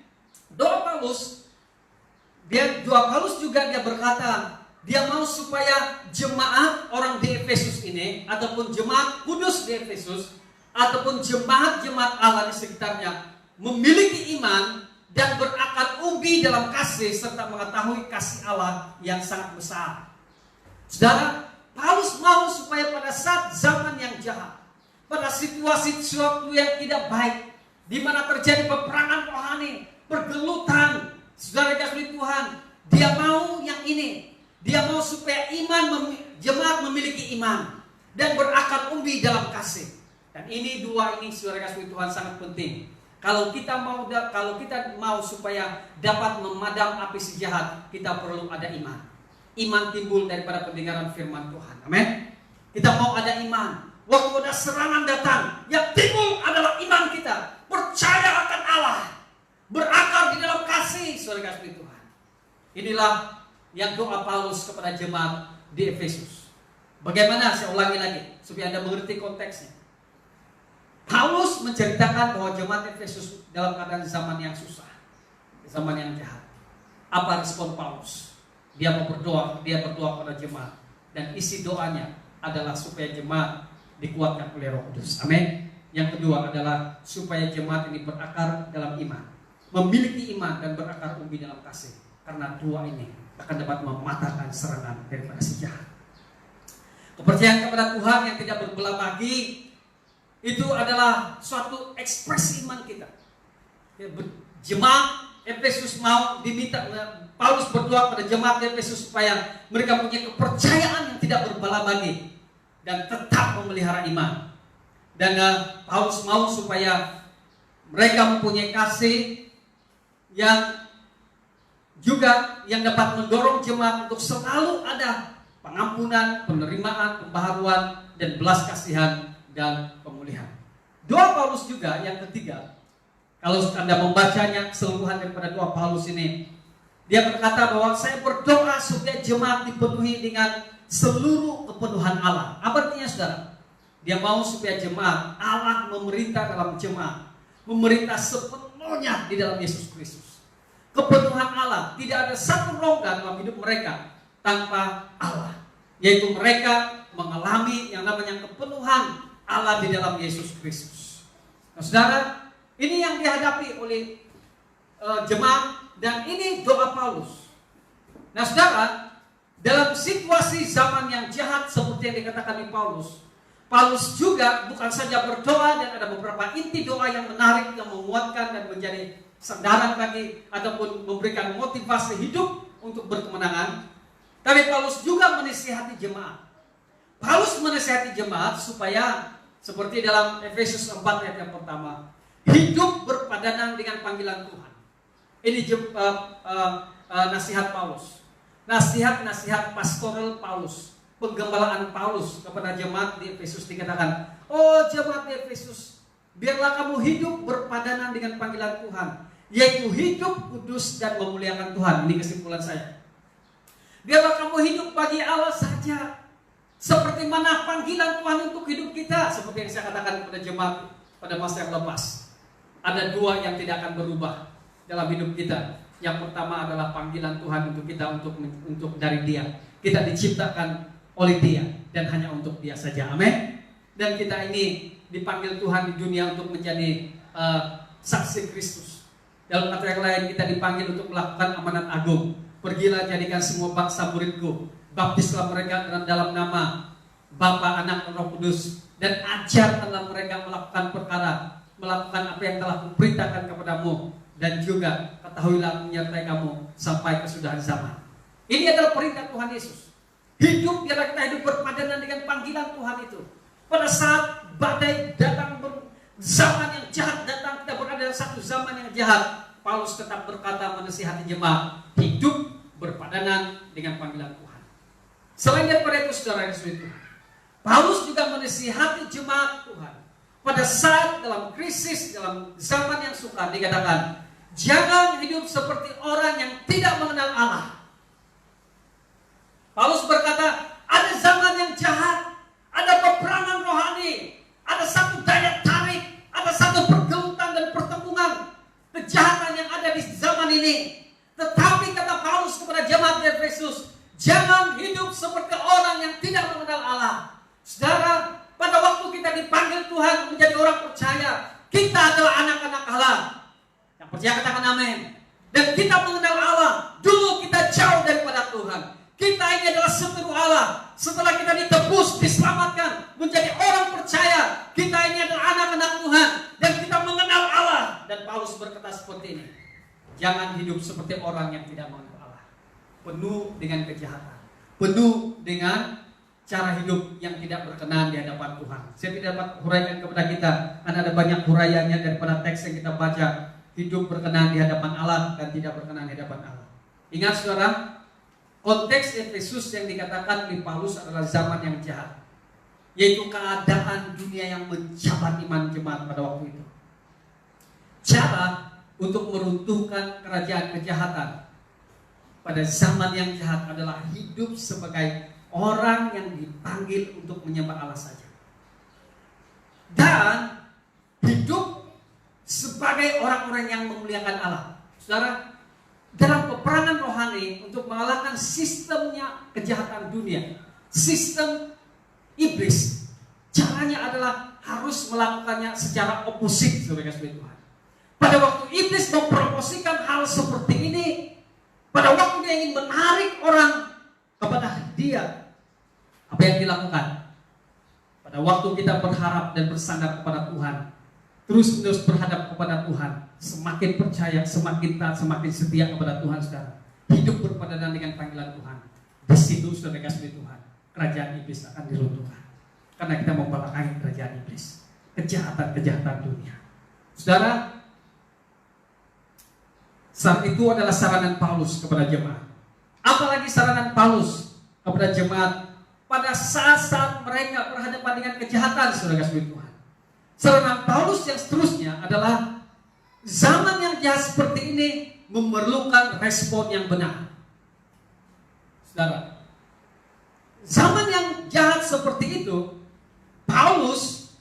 Doa Paulus juga dia berkata, dia mau supaya jemaat orang di Efesus ini, ataupun jemaat kudus di Efesus, ataupun jemaat-jemaat Allah di sekitarnya, memiliki iman dan berakar umbi dalam kasih serta mengetahui kasih Allah yang sangat besar. Saudara, Paulus mau supaya pada saat zaman yang jahat, pada situasi sesuatu yang tidak baik, di mana terjadi peperangan rohani, pergelutan, saudara-saudara Tuhan, dia mau yang ini. Dia mau supaya jemaat memiliki iman dan berakar umbi dalam kasih. Dan dua ini saudara-saudara Tuhan sangat penting. Kalau kita mau supaya dapat memadam api si jahat, kita perlu ada iman. Iman timbul daripada pendengaran firman Tuhan. Amin. Kita mau ada iman. Waktu ada serangan datang, yang timbul adalah iman kita. Percaya akan Allah. Berakar di dalam kasih, saudara-saudara Tuhan. Inilah yang doa Paulus kepada jemaat di Efesus. Bagaimana? Saya ulangi lagi supaya Anda mengerti konteksnya. Paulus menceritakan bahwa jemaat Efesus dalam keadaan zaman yang susah, zaman yang jahat. Apa respon Paulus? Dia berdoa kepada jemaat, dan isi doanya adalah supaya jemaat dikuatkan oleh Roh Kudus. Amin. Yang kedua adalah supaya jemaat ini berakar dalam iman, memiliki iman dan berakar umbi dalam kasih. Karena dua ini akan dapat mematahkan serangan daripada si jahat. Kepercayaan kepada Tuhan yang tidak berbelah bagi itu adalah suatu ekspresi iman kita. Jemaat Efesus mau diminta, Paulus berdoa pada jemaat Efesus supaya mereka punya kepercayaan yang tidak berbelah bagi dan tetap memelihara iman. Dan Paulus mau supaya mereka mempunyai kasih yang dapat mendorong jemaat untuk selalu ada pengampunan, penerimaan, pembaharuan, dan belas kasihan dan pemulihan. Doa Paulus juga yang ketiga, kalau Anda membacanya keseluruhan daripada doa Paulus ini, dia berkata bahwa saya berdoa supaya jemaat dipenuhi dengan seluruh kepenuhan Allah. Apa artinya saudara? Dia mau supaya jemaat, Allah memerintah dalam jemaat, memerintah sepenuhnya di dalam Yesus Kristus. Kepenuhan Allah, tidak ada satu rongga dalam hidup mereka tanpa Allah, yaitu mereka mengalami yang namanya kepenuhan Allah di dalam Yesus Kristus. Nah saudara, ini yang dihadapi oleh jemaat, dan ini doa Paulus. Nah saudara, dalam situasi zaman yang jahat seperti yang dikatakan di Paulus, Paulus juga bukan saja berdoa, dan ada beberapa inti doa yang menarik, yang menguatkan dan menjadi sandaran bagi ataupun memberikan motivasi hidup untuk berkemenangan. Tapi Paulus juga menasihati jemaat. Paulus menasihati jemaat supaya seperti dalam Efesus 4 ayat yang pertama, hidup berpadanan dengan panggilan Tuhan. Ini nasihat Paulus, nasihat pastoral Paulus, penggembalaan Paulus kepada jemaat di Efesus. Dikatakan, oh jemaat di Efesus, biarlah kamu hidup berpadanan dengan panggilan Tuhan, yaitu hidup kudus dan memuliakan Tuhan. Ini kesimpulan saya. Biarlah kamu hidup bagi Allah saja, seperti mana panggilan Tuhan untuk hidup kita. Seperti yang saya katakan kepada jemaat pada masa yang lepas, ada dua yang tidak akan berubah dalam hidup kita. Yang pertama adalah panggilan Tuhan untuk kita, untuk dari Dia. Kita diciptakan oleh Dia dan hanya untuk Dia saja. Amin. Dan kita ini dipanggil Tuhan di dunia untuk menjadi saksi Kristus. Dalam kata yang lain, kita dipanggil untuk melakukan amanat agung. Pergilah, jadikan semua bangsa muridku, baptislah mereka dalam nama Bapa, Anak, dan Roh Kudus, dan ajarkanlah mereka melakukan apa yang telah kuperintahkan kepadamu, dan juga ketahuilah menyertai kamu sampai kesudahan zaman. Ini adalah perintah Tuhan Yesus. Hidup, biarlah kita hidup berpadanan dengan panggilan Tuhan itu. Pada saat badai datang, zaman yang jahat datang, kita berada dalam satu zaman yang jahat, Paulus tetap berkata menasihati jemaat, hidup berpadanan dengan panggilan Tuhan. Selain daripada itu, saudara yang sulit Tuhan, Paulus juga menasihati jemaat Tuhan. Pada saat dalam krisis, dalam zaman yang sukar, dikatakan, jangan hidup seperti orang yang tidak mengenal Allah. Paulus berkata, ada zaman yang jahat, ada peperangan rohani, ada satu daya tarik, ada satu pergelutan dan pertemuan kejahatan yang ada di zaman ini. Tetapi kata Paulus kepada jemaat di Efesus, jangan hidup seperti orang yang tidak mengenal Allah. Saudara, pada waktu kita dipanggil Tuhan menjadi orang percaya, kita adalah anak-anak Allah. Yang percaya katakan amin. Dan kita mengenal Allah. Dulu kita jauh daripada Tuhan. Kita ini adalah seteru Allah. Setelah kita ditebus, diselamatkan, menjadi orang percaya, kita ini adalah anak-anak Tuhan, dan kita mengenal Allah. Dan Paulus berkata seperti ini, jangan hidup seperti orang yang tidak mengenal Allah, penuh dengan kejahatan, penuh dengan cara hidup yang tidak berkenan di hadapan Tuhan. Saya tidak dapat huraikan kepada kita, karena ada banyak huraiannya daripada teks yang kita baca. Hidup berkenan di hadapan Allah dan tidak berkenan di hadapan Allah. Ingat saudara, konteks Efesus yang dikatakan di Paulus adalah zaman yang jahat, yaitu keadaan dunia yang mencabar iman jemaat pada waktu itu. Cara untuk meruntuhkan kerajaan kejahatan pada zaman yang jahat adalah hidup sebagai orang yang dipanggil untuk menyembah Allah saja, dan hidup sebagai orang-orang yang memuliakan Allah. Saudara, dalam peperangan rohani untuk mengalahkan sistemnya kejahatan dunia, sistem iblis, caranya adalah harus melakukannya secara oposit, saudara-saudara Tuhan. Pada waktu iblis mempromosikan hal seperti ini, pada waktu dia ingin menarik orang kepada dia, apa yang dilakukan? Pada waktu kita berharap dan bersandar kepada Tuhan, terus-menerus berhadap kepada Tuhan, semakin percaya, semakin taat, semakin setia kepada Tuhan, saudara, hidup berpadanan dengan panggilan Tuhan, di situ saudara kasih Tuhan, kerajaan iblis akan diruntuhkan. Karena kita memperlakukan kerajaan iblis, kejahatan-kejahatan dunia. Saudara, saat itu adalah saranan Paulus kepada jemaat. Apalagi saranan Paulus kepada jemaat pada pada saat-saat mereka berhadapan dengan kejahatan, saudara kasih Tuhan. Serangan Paulus yang seterusnya adalah zaman yang jahat seperti ini memerlukan respon yang benar. Saudara, zaman yang jahat seperti itu, Paulus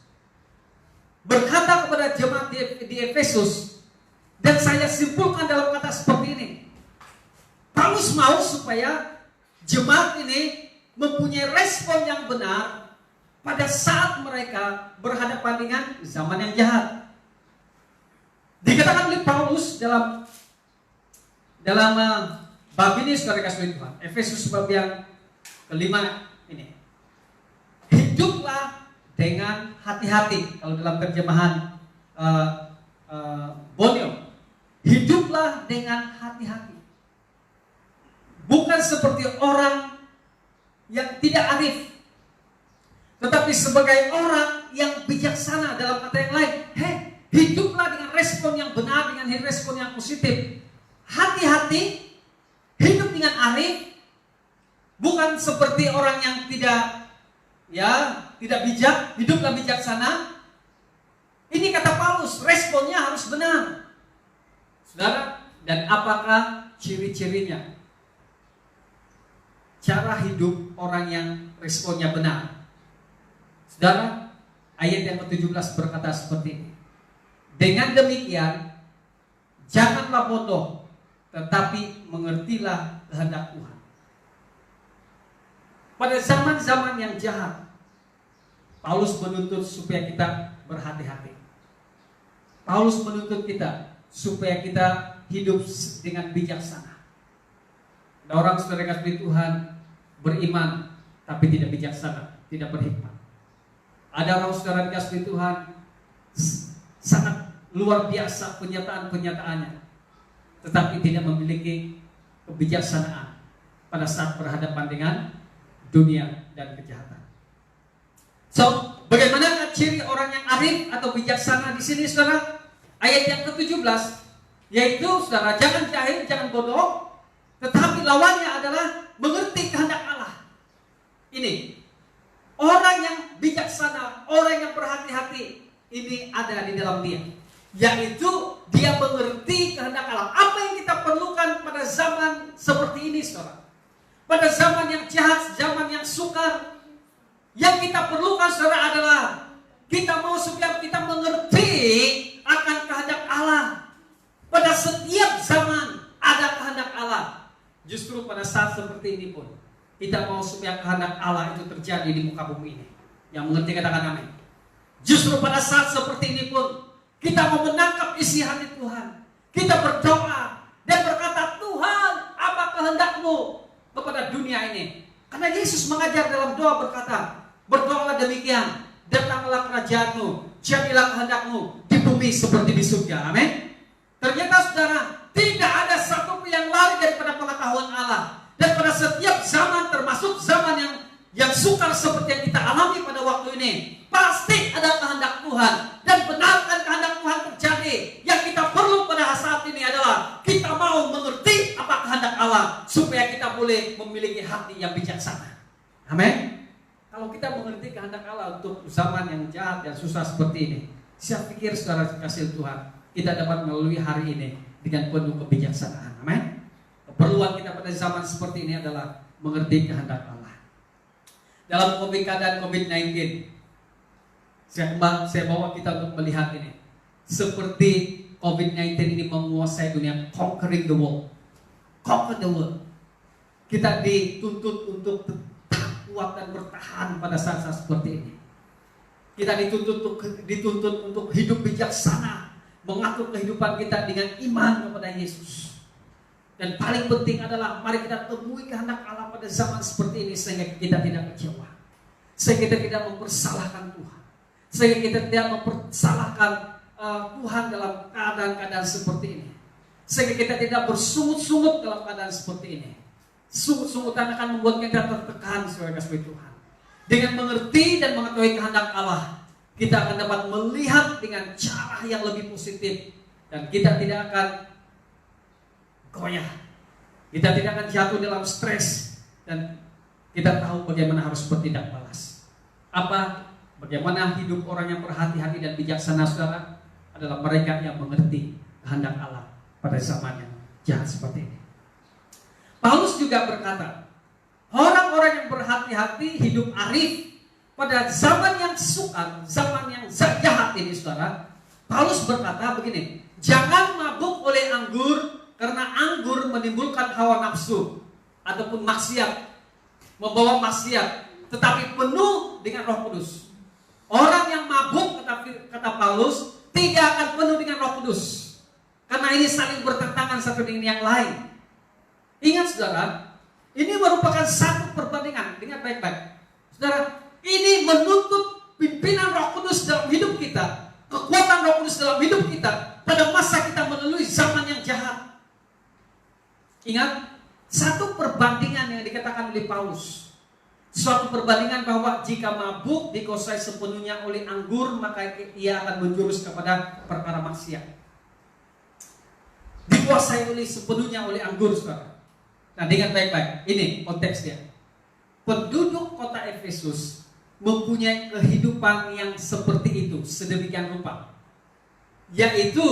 berkata kepada jemaat di Efesus, dan saya simpulkan dalam kata seperti ini. Paulus mau supaya jemaat ini mempunyai respon yang benar pada saat mereka berhadapan dengan zaman yang jahat. Dikatakan oleh Paulus dalam bab ini, saudara kasih Tuhan, Efesus bab yang kelima ini, hiduplah dengan hati-hati. Kalau dalam terjemahan Bonio, hiduplah dengan hati-hati, bukan seperti orang yang tidak arif, tetapi sebagai orang yang bijaksana. Dalam kata yang lain, hiduplah dengan respon yang benar, dengan respon yang positif. Hati-hati, hidup dengan arif, bukan seperti orang yang tidak bijak. Hiduplah bijaksana. Ini kata Paulus, responnya harus benar. Saudara, dan apakah ciri-cirinya? Cara hidup orang yang responnya benar. Saudara, ayat yang ke-17 berkata seperti ini. Dengan demikian, janganlah bodoh, tetapi mengertilah kehendak Tuhan. Pada zaman-zaman yang jahat, Paulus menuntut supaya kita berhati-hati. Paulus menuntut kita supaya kita hidup dengan bijaksana. Ada orang, saudara kasih Tuhan, beriman tapi tidak bijaksana, tidak berhikmat. Ada orang, saudara kasih Tuhan, sangat luar biasa penyataan-penyataannya, tetapi tidak memiliki kebijaksanaan pada saat berhadapan dengan dunia dan kejahatan. So, bagaimana ciri orang yang arif atau bijaksana di sini, saudara? Ayat yang ke-17, yaitu, saudara, jangan jahil, jangan bodoh, tetapi lawannya adalah mengerti kehendak Allah. Ini orang yang bijaksana, orang yang berhati-hati, ini ada di dalam dia, yaitu dia mengerti kehendak Allah. Apa yang kita perlukan pada zaman seperti ini, saudara? Pada zaman yang jahat, zaman yang sukar, yang kita perlukan, saudara, adalah kita mau supaya kita mengerti akan kehendak Allah. Pada setiap zaman ada kehendak Allah. Justru pada saat seperti ini pun kita mau supaya kehendak Allah itu terjadi di muka bumi ini. Yang mengerti katakan amin. Justru pada saat seperti ini pun kita mau menangkap isi hati Tuhan. Kita berdoa dan berkata, Tuhan, apa kehendak-Mu kepada dunia ini? Karena Yesus mengajar dalam doa berkata, berdoalah demikian, datanglah kerajaan-Mu, jadilah kehendak-Mu di bumi seperti di surga. Amin. Ternyata, saudara, tidak ada satu yang lari daripada pengetahuan Allah. Dan pada setiap zaman, termasuk zaman yang sukar seperti yang kita alami pada waktu ini, pasti ada kehendak Tuhan. Dan benarkan kehendak Tuhan terjadi. Yang kita perlu pada saat ini adalah kita mau mengerti apa kehendak Allah, supaya kita boleh memiliki hati yang bijaksana. Amin. Kalau kita mengerti kehendak Allah untuk zaman yang jahat dan susah seperti ini, saya pikir, saudara kasih Tuhan, kita dapat melalui hari ini dengan penuh kebijaksanaan. Amin. Keperluan kita pada zaman seperti ini adalah mengerti kehendak Allah. Dalam keadaan COVID-19, saya bawa kita untuk melihat ini. Seperti COVID-19 ini menguasai dunia, conquering the world. Conquer the world. Kita dituntut untuk tetap kuat dan bertahan pada saat-saat seperti ini. Kita dituntut untuk hidup bijaksana, mengatur kehidupan kita dengan iman kepada Yesus. Dan paling penting adalah mari kita temui kehendak Allah pada zaman seperti ini, sehingga kita tidak kecewa, sehingga kita tidak mempersalahkan Tuhan, sehingga kita tidak mempersalahkan Tuhan dalam keadaan-keadaan seperti ini, sehingga kita tidak bersungut-sungut dalam keadaan seperti ini. Sungut-sungutan akan membuat kita tertekan, saudara kasih Tuhan. Dengan mengerti dan mengetahui kehendak Allah, kita akan dapat melihat dengan cara yang lebih positif, dan kita tidak akan goyah, kita tidak akan jatuh dalam stres, dan kita tahu bagaimana harus bertindak balas. Bagaimana hidup orang yang berhati-hati dan bijaksana, saudara, adalah mereka yang mengerti kehendak Allah pada zaman yang jahat seperti ini. Paulus juga berkata, orang-orang yang berhati-hati hidup arif pada zaman yang sukar, zaman yang jahat ini, saudara. Paulus berkata begini, jangan mabuk oleh anggur, karena anggur menimbulkan hawa nafsu ataupun maksiat, membawa maksiat, tetapi penuh dengan Roh Kudus. Orang yang mabuk, kata Paulus, tidak akan penuh dengan Roh Kudus, karena ini saling bertentangan satu dengan yang lain. Ingat, saudara, ini merupakan satu perbandingan. Ingat baik-baik, saudara, ini menuntut pimpinan Roh Kudus dalam hidup kita, kekuatan Roh Kudus dalam hidup kita pada masa kita melalui zaman yang jahat. Ingat, satu perbandingan yang dikatakan oleh Paulus, suatu perbandingan bahwa jika mabuk dikuasai sepenuhnya oleh anggur, maka ia akan menjurus kepada perkara maksiat. Dikuasai oleh sepenuhnya oleh anggur, saudara. Nah, ingat baik-baik, ini konteksnya. Penduduk kota Efesus mempunyai kehidupan yang seperti itu, sedemikian rupa, yaitu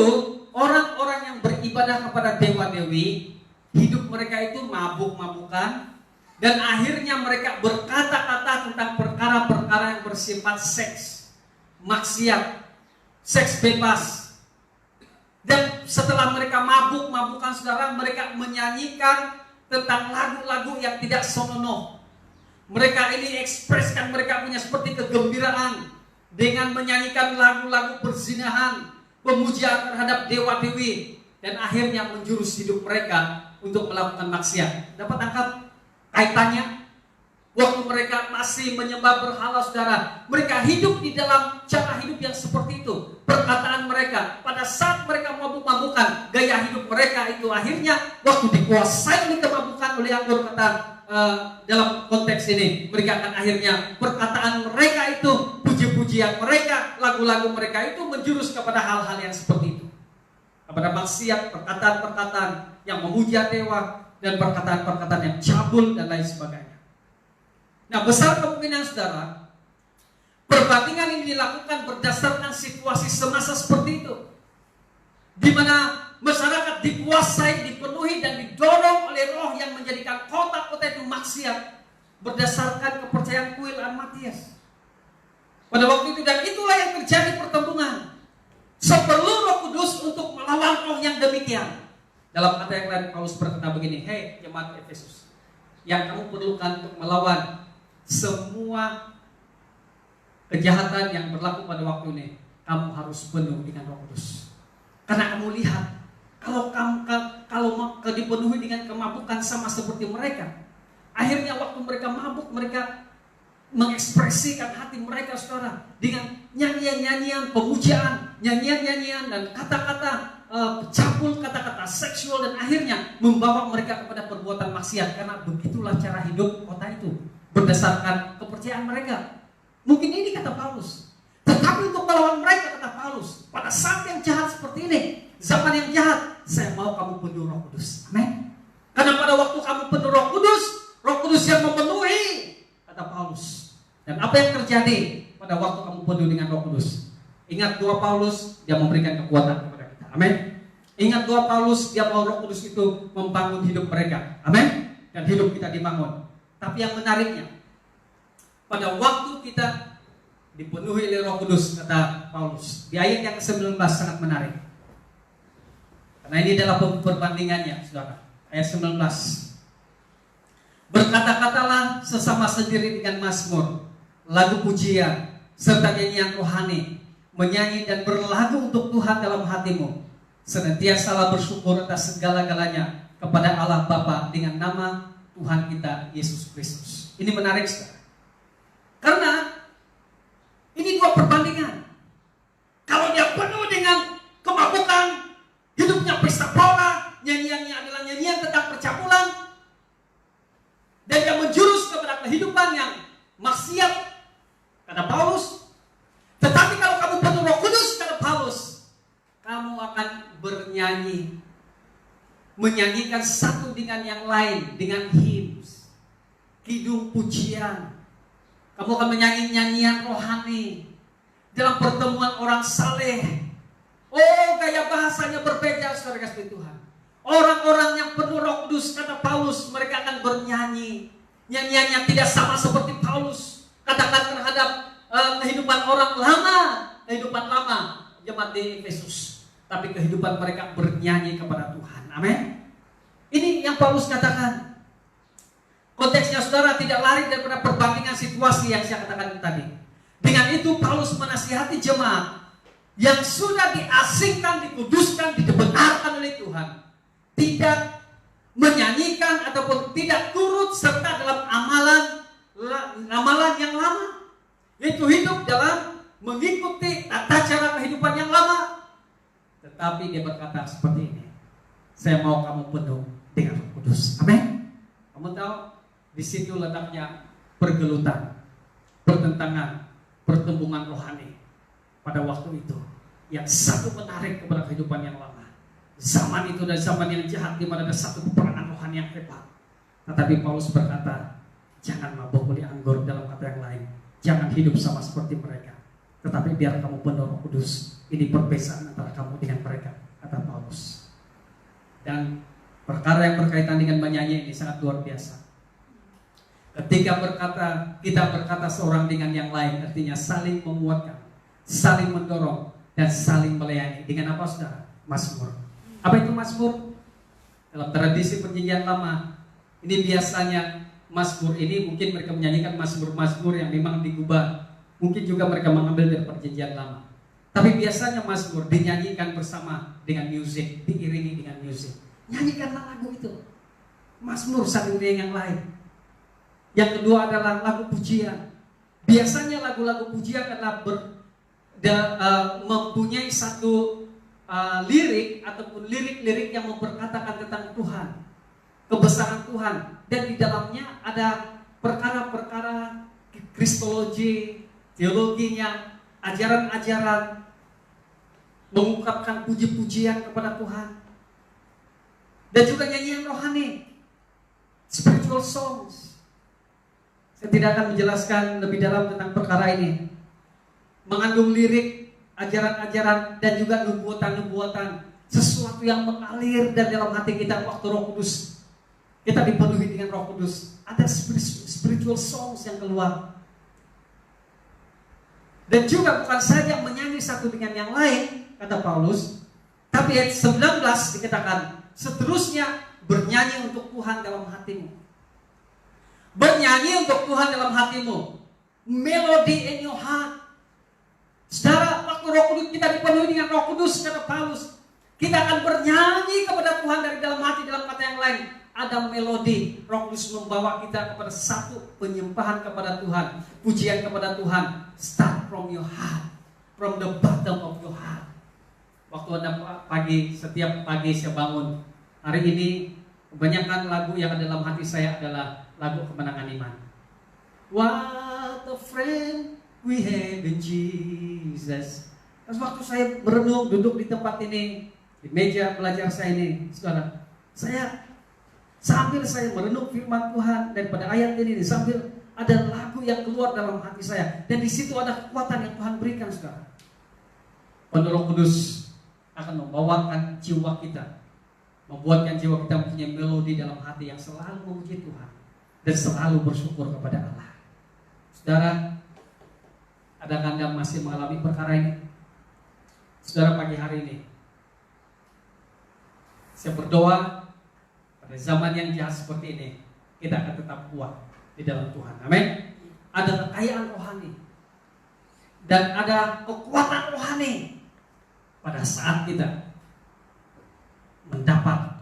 orang-orang yang beribadah kepada dewa-dewi. Hidup mereka itu mabuk-mabukan, dan akhirnya mereka berkata-kata tentang perkara-perkara yang bersifat seks, maksiat, seks bebas. Dan setelah mereka mabuk-mabukan, saudara, mereka menyanyikan tentang lagu-lagu yang tidak senonoh. Mereka ini ekspresikan mereka punya seperti kegembiraan dengan menyanyikan lagu-lagu perzinahan, pemujian terhadap dewa-dewi, dan akhirnya menjurus hidup mereka untuk melakukan maksiat. Dapat tangkap kaitannya? Waktu mereka masih menyembah berhala, saudara, mereka hidup di dalam cara hidup yang seperti itu. Perkataan mereka pada saat mereka mabuk-mabukan, gaya hidup mereka itu akhirnya waktu dikuasai oleh kemabukan oleh anggur, kata dalam konteks ini, mereka akan akhirnya perkataan mereka itu, puji-pujian mereka, lagu-lagu mereka itu menjurus kepada hal-hal yang seperti itu, kepada maksiat, perkataan-perkataan yang memuja dewa, dan perkataan-perkataan yang cabul dan lain sebagainya. Nah, besar kemungkinan, saudara, perbandingan ini dilakukan berdasarkan situasi semasa seperti itu, di mana masyarakat dikuasai, dipenuhi, dan didorong oleh roh yang menjadikan kota-kota itu maksiat berdasarkan kepercayaan kuil Matias pada waktu itu. Dan itulah yang terjadi pertembungan. Seperlu Roh Kudus untuk melawan roh yang demikian. Dalam kata yang lain, Paulus berkata begini, hei jemaat Efesus, yang kamu perlukan untuk melawan semua kejahatan yang berlaku pada waktu ini, kamu harus penuh dengan Roh Kudus. Karena kamu lihat, kalau dipenuhi dengan kemabukan sama seperti mereka, akhirnya waktu mereka mabuk, mereka mengekspresikan hati mereka, saudara, dengan nyanyian-nyanyian pemujaan, nyanyian-nyanyian dan kata-kata cabul, kata-kata seksual, dan akhirnya membawa mereka kepada perbuatan maksiat. Karena begitulah cara hidup kota itu berdasarkan kepercayaan mereka. Mungkin ini kata Paulus. Tetapi untuk melawan mereka, kata Paulus, pada saat yang jahat seperti ini, zaman yang jahat, saya mau kamu penuh Roh Kudus. Amin. Karena pada waktu kamu penuh Roh Kudus yang memenuhi, kata Paulus. Dan apa yang terjadi pada waktu kamu penuh dengan Roh Kudus? Ingat doa Paulus, dia memberikan kekuatan kepada kita. Amin. Ingat doa Paulus, dia mau Roh Kudus itu membangun hidup mereka. Amin. Dan hidup kita dibangun. Tapi yang menariknya, pada waktu kita dipenuhi oleh Roh Kudus, kata Paulus, di ayat yang ke-19 sangat menarik. Karena ini adalah perbandingannya, saudara. Ayat 19. Berkata-katalah sesama sendiri dengan mazmur, lagu pujian, serta nyanyian rohani, menyanyi dan berlagu untuk Tuhan dalam hatimu. Senantiasalah bersyukur atas segala-galanya kepada Allah Bapa dengan nama Tuhan kita Yesus Kristus. Ini menarik, saudara. Karena ini dua perbandingan. Kalau dia penuh dengan kemabukan, hidupnya pesta pora, nyanyiannya adalah nyanyian tentang percabulan, dan dia menjurus kepada kehidupan yang maksiat, kata Paulus. Tetapi kalau kamu penuh Roh Kudus, kata Paulus, kamu akan bernyanyi, menyanyikan satu dengan yang lain, dengan hymns. kidung pujian. Kamu akan menyanyi nyanyian rohani dalam pertemuan orang saleh. Oh, gaya bahasanya berbeda, saudara kasih Tuhan. Orang-orang yang penuh Roh Kudus, kata Paulus, mereka akan bernyanyi. Nyanyian yang tidak sama seperti Paulus katakan terhadap kehidupan orang lama, kehidupan lama jemaat di Efesus. Tapi kehidupan mereka bernyanyi kepada Tuhan. Amin. Ini yang Paulus katakan. Konteksnya saudara tidak lari daripada perbandingan situasi yang saya katakan tadi. Dengan itu Paulus menasihati jemaat yang sudah diasingkan, dikuduskan, dibenarkan oleh Tuhan, tidak menyanyikan ataupun tidak turut serta dalam amalan yang lama. Itu hidup dalam mengikuti tata cara kehidupan yang lama. Tetapi dia berkata seperti ini, saya mau kamu penuh dengan Roh Kudus. Amin. Kamu tahu, di situ letaknya pergelutan, pertentangan, pertembungan rohani pada waktu itu. Yang satu menarik kepada kehidupan yang lama. Zaman itu adalah zaman yang jahat, di mana ada satu peperangan rohani yang hebat. Tetapi Paulus berkata, jangan mabuk oleh anggur, dalam kata yang lain, jangan hidup sama seperti mereka. Tetapi biar kamu penuh Roh Kudus. Ini perbedaan antara kamu dengan mereka, kata Paulus. Dan perkara yang berkaitan dengan menyanyi ini sangat luar biasa. Ketika kita berkata seorang dengan yang lain, artinya saling menguatkan, saling mendorong, dan saling melayani. Dengan apa, saudara? Mazmur. Apa itu mazmur? Dalam tradisi perjanjian lama, ini biasanya mazmur ini mungkin mereka menyanyikan mazmur-mazmur yang memang digubah. Mungkin juga mereka mengambil dari perjanjian lama. Tapi biasanya mazmur dinyanyikan bersama dengan musik, diiringi dengan musik. Nyanyikanlah lagu itu. Mazmur saling dengan yang lain. Yang kedua adalah lagu pujian. Biasanya lagu-lagu pujian adalah mempunyai satu lirik ataupun lirik-lirik yang memperkatakan tentang Tuhan, kebesaran Tuhan, dan di dalamnya ada perkara-perkara kristologi, teologinya, ajaran-ajaran, mengungkapkan puji-pujian kepada Tuhan, dan juga nyanyian rohani, spiritual songs. Saya tidak akan menjelaskan lebih dalam tentang perkara ini. Mengandung lirik, ajaran-ajaran, dan juga nubuatan-nubuatan, sesuatu yang mengalir dari dalam hati kita waktu Roh Kudus. Kita dipenuhi dengan Roh Kudus. Ada spiritual songs yang keluar. Dan juga bukan saja menyanyi satu dengan yang lain, kata Paulus, tapi ayat 19 dikatakan, seterusnya bernyanyi untuk Tuhan dalam hatimu. Bernyanyi untuk Tuhan dalam hatimu. Melody in your heart. Saudara, waktu Roh Kudus kita dipenuhi dengan Roh Kudus, kata Paulus, kita akan bernyanyi kepada Tuhan dari dalam hati. Dalam kata yang lain, ada melodi. Roh Kudus membawa kita kepada satu penyembahan kepada Tuhan, pujian kepada Tuhan. Start from your heart, from the bottom of your heart. Waktu ada setiap pagi saya bangun, hari ini kebanyakan lagu yang ada dalam hati saya adalah lagu kemenangan iman. What a friend we have in Jesus. Terus waktu saya merenung, duduk di tempat ini, di meja belajar saya ini, saudara, sambil saya merenung firman Tuhan daripada ayat ini, sambil ada lagu yang keluar dalam hati saya, dan di situ ada kekuatan yang Tuhan berikan, saudara. Roh Kudus akan membawakan jiwa kita, membuatkan jiwa kita mempunyai melodi dalam hati yang selalu memuji Tuhan dan selalu bersyukur kepada Allah. Saudara, adakah Anda masih mengalami perkara ini? Saudara, pagi hari ini saya berdoa pada zaman yang jahat seperti ini, kita akan tetap kuat di dalam Tuhan. Amin. Ada kekayaan rohani dan ada kekuatan rohani pada saat kita mendapat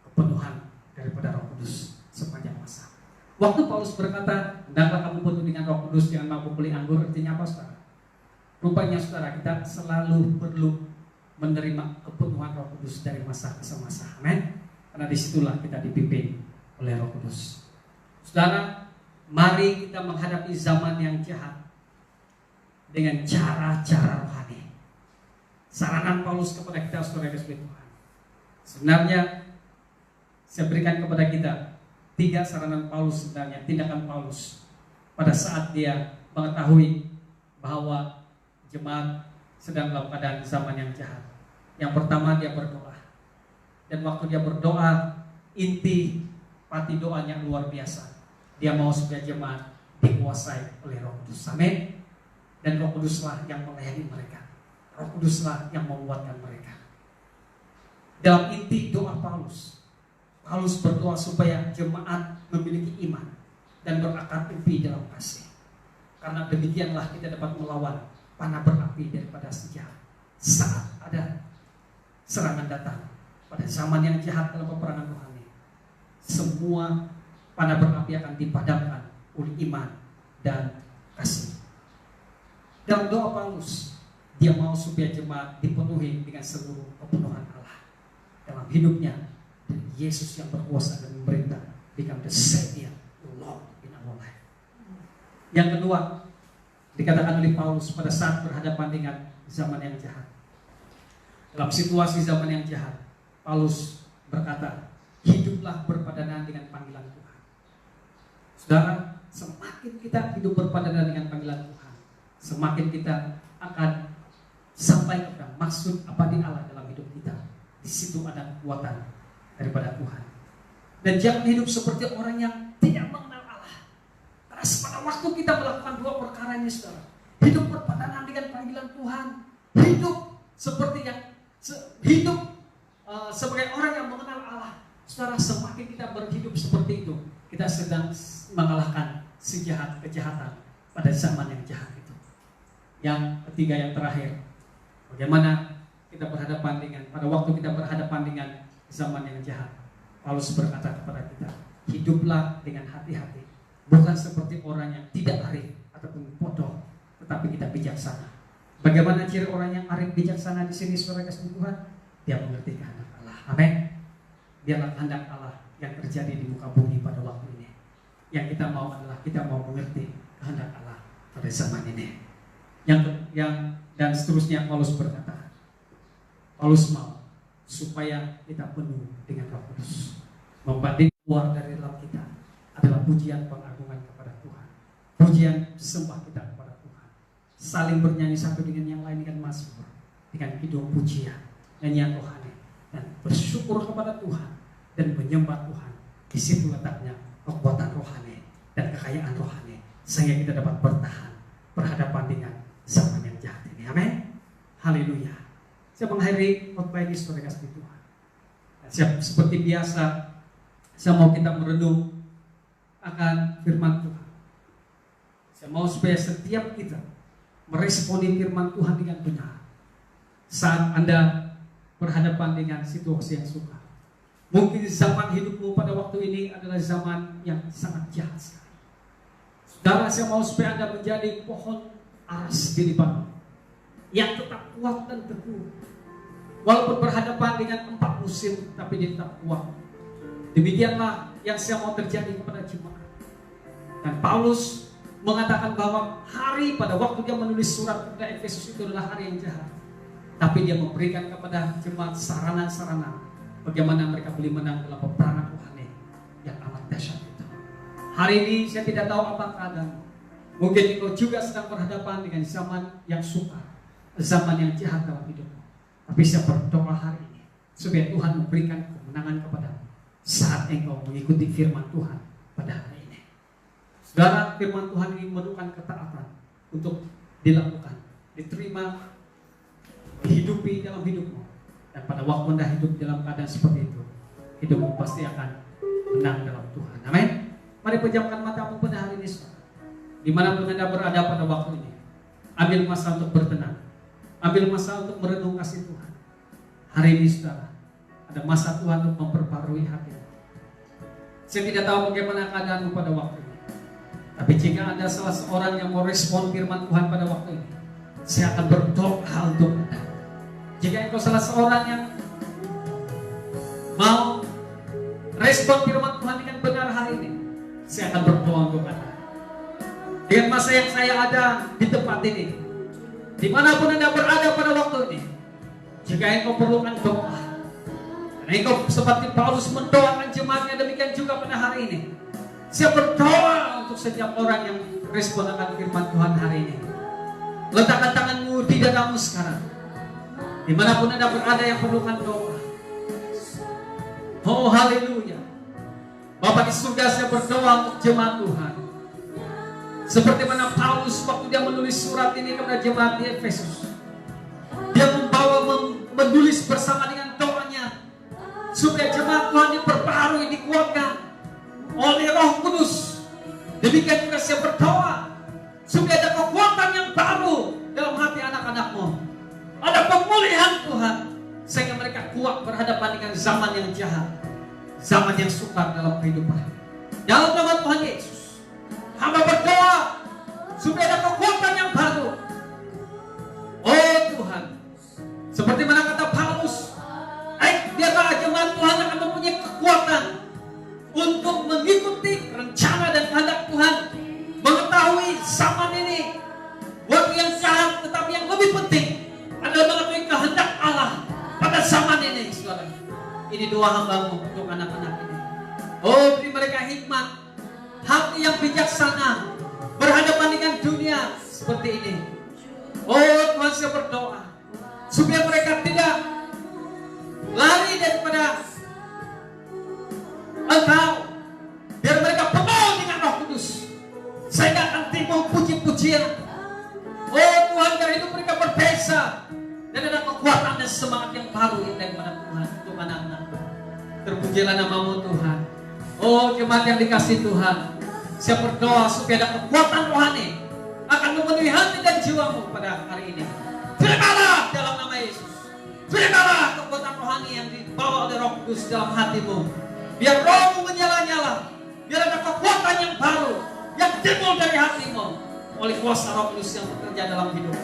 kepenuhan daripada Roh Kudus sepanjang masa. Waktu Paulus berkata, hendaklah kamu penuh dengan Roh Kudus, jangan mabuk oleh anggur, artinya apa, saudara? Rupanya, saudara, kita selalu perlu menerima kepenuhan Roh Kudus dari masa ke masa. Amin. Karena disitulah kita dipimpin oleh Roh Kudus. Saudara, mari kita menghadapi zaman yang jahat dengan cara-cara rohani. Saranan Paulus kepada kita, saudara kasih Tuhan, sebenarnya saya berikan kepada kita tiga saranan Paulus sebenarnya, tindakan Paulus pada saat dia mengetahui bahwa jemaat sedang dalam keadaan zaman yang jahat. Yang pertama, dia berdoa. Dan waktu dia berdoa, inti pati doanya luar biasa. Dia mau supaya jemaat dikuasai oleh Roh Kudus. Amin. Dan Roh Kuduslah yang melayani mereka. Roh Kuduslah yang menguatkan mereka. Dalam inti doa Paulus berdoa supaya jemaat memiliki iman dan berakar tepi dalam kasih. Karena demikianlah kita dapat melawan panah berapi daripada si jahat. Saat ada serangan datang pada zaman yang jahat dalam peperangan rohani, semua panah berapi akan dipadamkan oleh iman dan kasih. Dalam doa Paulus, dia mau supaya jemaat dipenuhi dengan seluruh kepenuhan Allah dalam hidupnya, dan Yesus yang berkuasa dan memerintah become the Savior, the Lord in our life. Yang kedua, dikatakan oleh Paulus pada saat berhadapan dengan zaman yang jahat. Dalam situasi zaman yang jahat, Paulus berkata, hiduplah berpadanan dengan panggilan Tuhan. Saudara, semakin kita hidup berpadanan dengan panggilan Tuhan, semakin kita akan sampai kepada maksud abadi Allah dalam hidup kita. Di situ ada kekuatan daripada Tuhan. Dan jangan hidup seperti orang yang tidak mengenal Allah. Karena pada waktu kita melakukan dua perkara ini, saudara, hidup berpadanan dengan panggilan Tuhan, hidup seperti yang sebagai orang yang mengenal Allah. Saudara, semakin kita berhidup seperti itu, kita sedang mengalahkan kejahatan pada zaman yang jahat itu. Yang ketiga, yang terakhir, bagaimana kita berhadapan dengan, pada waktu kita berhadapan dengan zaman yang jahat. Paulus berkata kepada kita, hiduplah dengan hati-hati, bukan seperti orang yang tidak arif ataupun bodoh, tetapi kita bijaksana. Bagaimana ciri orang yang arif bijaksana di sini, saudara kasih Tuhan? Dia mengerti kehendak Allah. Amin. Biarlah kehendak Allah yang terjadi di muka bumi pada waktu ini. Yang kita mau adalah kita mau mengerti kehendak Allah pada zaman ini. Dan seterusnya Paulus berkata, Paulus mau supaya kita penuh dengan Roh Kudus. Membanding keluar dari dalam kita adalah pujian pengagungan kepada Tuhan, pujian sembah kita kepada Tuhan, saling bernyanyi satu dengan yang lain dengan mazmur, dengan kidung pujian, nyanyian rohani, dan bersyukur kepada Tuhan dan menyembah Tuhan. Di situ letaknya kekuatan rohani dan kekayaan rohani, sehingga kita dapat bertahan berhadapan dengan zaman yang jahat ini. Amin. Haleluya. Saya mengakhiri khotbah ini, saudara kasih Tuhan. Seperti biasa, saya mau kita merenung akan firman Tuhan. Saya mau supaya setiap kita meresponi firman Tuhan dengan benar. Saat Anda berhadapan dengan situasi yang sukar, mungkin zaman hidupmu pada waktu ini adalah zaman yang sangat jahat sekali. Saudara, saya mau supaya Anda menjadi pohon aras di Libanon yang tetap kuat dan teguh. Walaupun berhadapan dengan 4 musim, tapi dia tetap kuat. Demikianlah yang saya mau terjadi kepada jemaat. Dan Paulus mengatakan bahwa hari pada waktu dia menulis surat kepada Efesus itu adalah hari yang jahat. Tapi dia memberikan kepada jemaat sarana-sarana bagaimana mereka boleh menang dalam peperangan rohani yang amat dahsyat itu. Hari ini saya tidak tahu apa keadaan. Mungkin engkau juga sedang berhadapan dengan zaman yang sukar, zaman yang jahat dalam hidupmu. Tapi saya berdoa hari ini supaya Tuhan memberikan kemenangan kepadamu saat engkau mengikuti firman Tuhan pada hari ini. Saudara, firman Tuhan ini memerlukan ketaatan untuk dilakukan, diterima, dihidupi dalam hidupmu. Dan pada waktu Anda hidup dalam keadaan seperti itu, hidupmu pasti akan menang dalam Tuhan. Amin. Mari pejamkan matamu pada hari ini, saudara. Dimanapun Anda berada pada waktu ini, ambil masa untuk bertenang, ambil masa untuk merenung kasih Tuhan. Hari ini, saudara, ada masa Tuhan untuk memperbarui hati. Saya tidak tahu bagaimana keadaanmu pada waktu ini, tapi jika Anda salah seorang yang mau respon firman Tuhan pada waktu ini, saya akan berdoa untuk Anda. Jika engkau salah seorang yang mau respon firman Tuhan dengan benar hari ini, saya akan berdoa untuk Anda. Dengan masa yang saya ada di tempat ini, dimanapun Anda berada pada waktu ini, jika engkau perlukan doa, Karena engkau seperti Paulus mendoakan jemaatnya, demikian juga pada hari ini. Saya berdoa untuk setiap orang yang respon akan firman Tuhan hari ini. Letakkan tanganmu di dadamu sekarang. Dimanapun Anda berada yang perlukan doa. Oh haleluya. Bapa di surga, saya berdoa untuk jemaat Tuhan. Seperti mana Paulus waktu dia menulis surat ini kepada jemaat di Efesus. Dia menulis bersama dengan doanya. Supaya jemaat Tuhan diperbarui, dikuatkan oleh Roh Kudus. Demikian juga saya berdoa supaya ada kekuatan yang baru dalam hati anak-anakmu. Ada pemulihan Tuhan sehingga mereka kuat berhadapan dengan zaman yang jahat, zaman yang sukar dalam kehidupan. Dalam nama Tuhan Yesus, hamba berdoa supaya ada kekuatan yang baru. Oh Tuhan, seperti mana kata Paulus, biarlah jemaat Tuhan akan mempunyai kekuatan untuk mengikuti rencana dan kehendak Tuhan, mengetahui zaman ini waktu yang jahat, tetapi yang lebih penting adalah mengetahui kehendak Allah pada zaman ini. Saudara, ini doa hambamu untuk anak-anak ini. Oh, beri mereka hikmat, hati yang bijaksana berhadapan dengan dunia seperti ini. Oh Tuhan, saya berdoa supaya mereka tidak lari daripada Engkau, biar mereka penuh dengan Roh Kudus sehingga akan timbul puji-pujian. Oh Tuhan, biar hidup mereka berbeza dan ada kekuatan dan semangat yang baru yang daripada Tuhan untuk anak-anak. Terpujilah namamu Tuhan. Oh jemaat yang dikasih Tuhan, saya berdoa supaya ada kekuatan rohani akan memenuhi hati dan jiwamu pada hari ini. Terimalah dalam nama Yesus. Terimalah kekuatan rohani yang dibawa oleh Roh Kudus dalam hatimu. Biar rohmu menyala-nyala. Biar ada kekuatan yang baru yang timbul dari hatimu oleh kuasa Roh Kudus yang bekerja dalam hidup.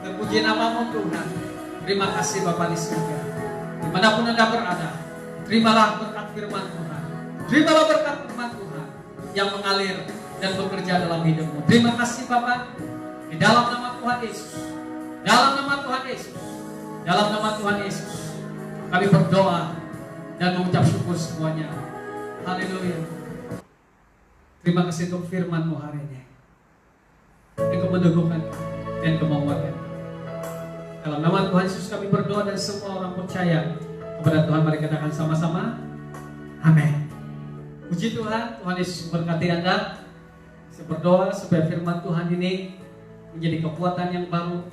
Terpuji namamu Tuhan. Terima kasih Bapa di surga. Dimanapun Anda berada, terimalah berkat firman Tuhan. Terimalah berkat firman Tuhan yang mengalir dan bekerja dalam hidupmu. Terima kasih Bapa. Di dalam nama Tuhan Yesus. Dalam nama Tuhan Yesus. Dalam nama Tuhan Yesus, kami berdoa dan mengucap syukur semuanya. Haleluya. Terima kasih untuk firman-Mu hari ini. Engkau meneguhkan dan Engkau menguatkan. Dalam nama Tuhan Yesus kami berdoa dan semua orang percaya kepada Tuhan, mari katakan sama-sama. Amin. Puji Tuhan, Tuhan Yesus memberkati Anda. Saya berdoa supaya firman Tuhan ini menjadi kekuatan yang baru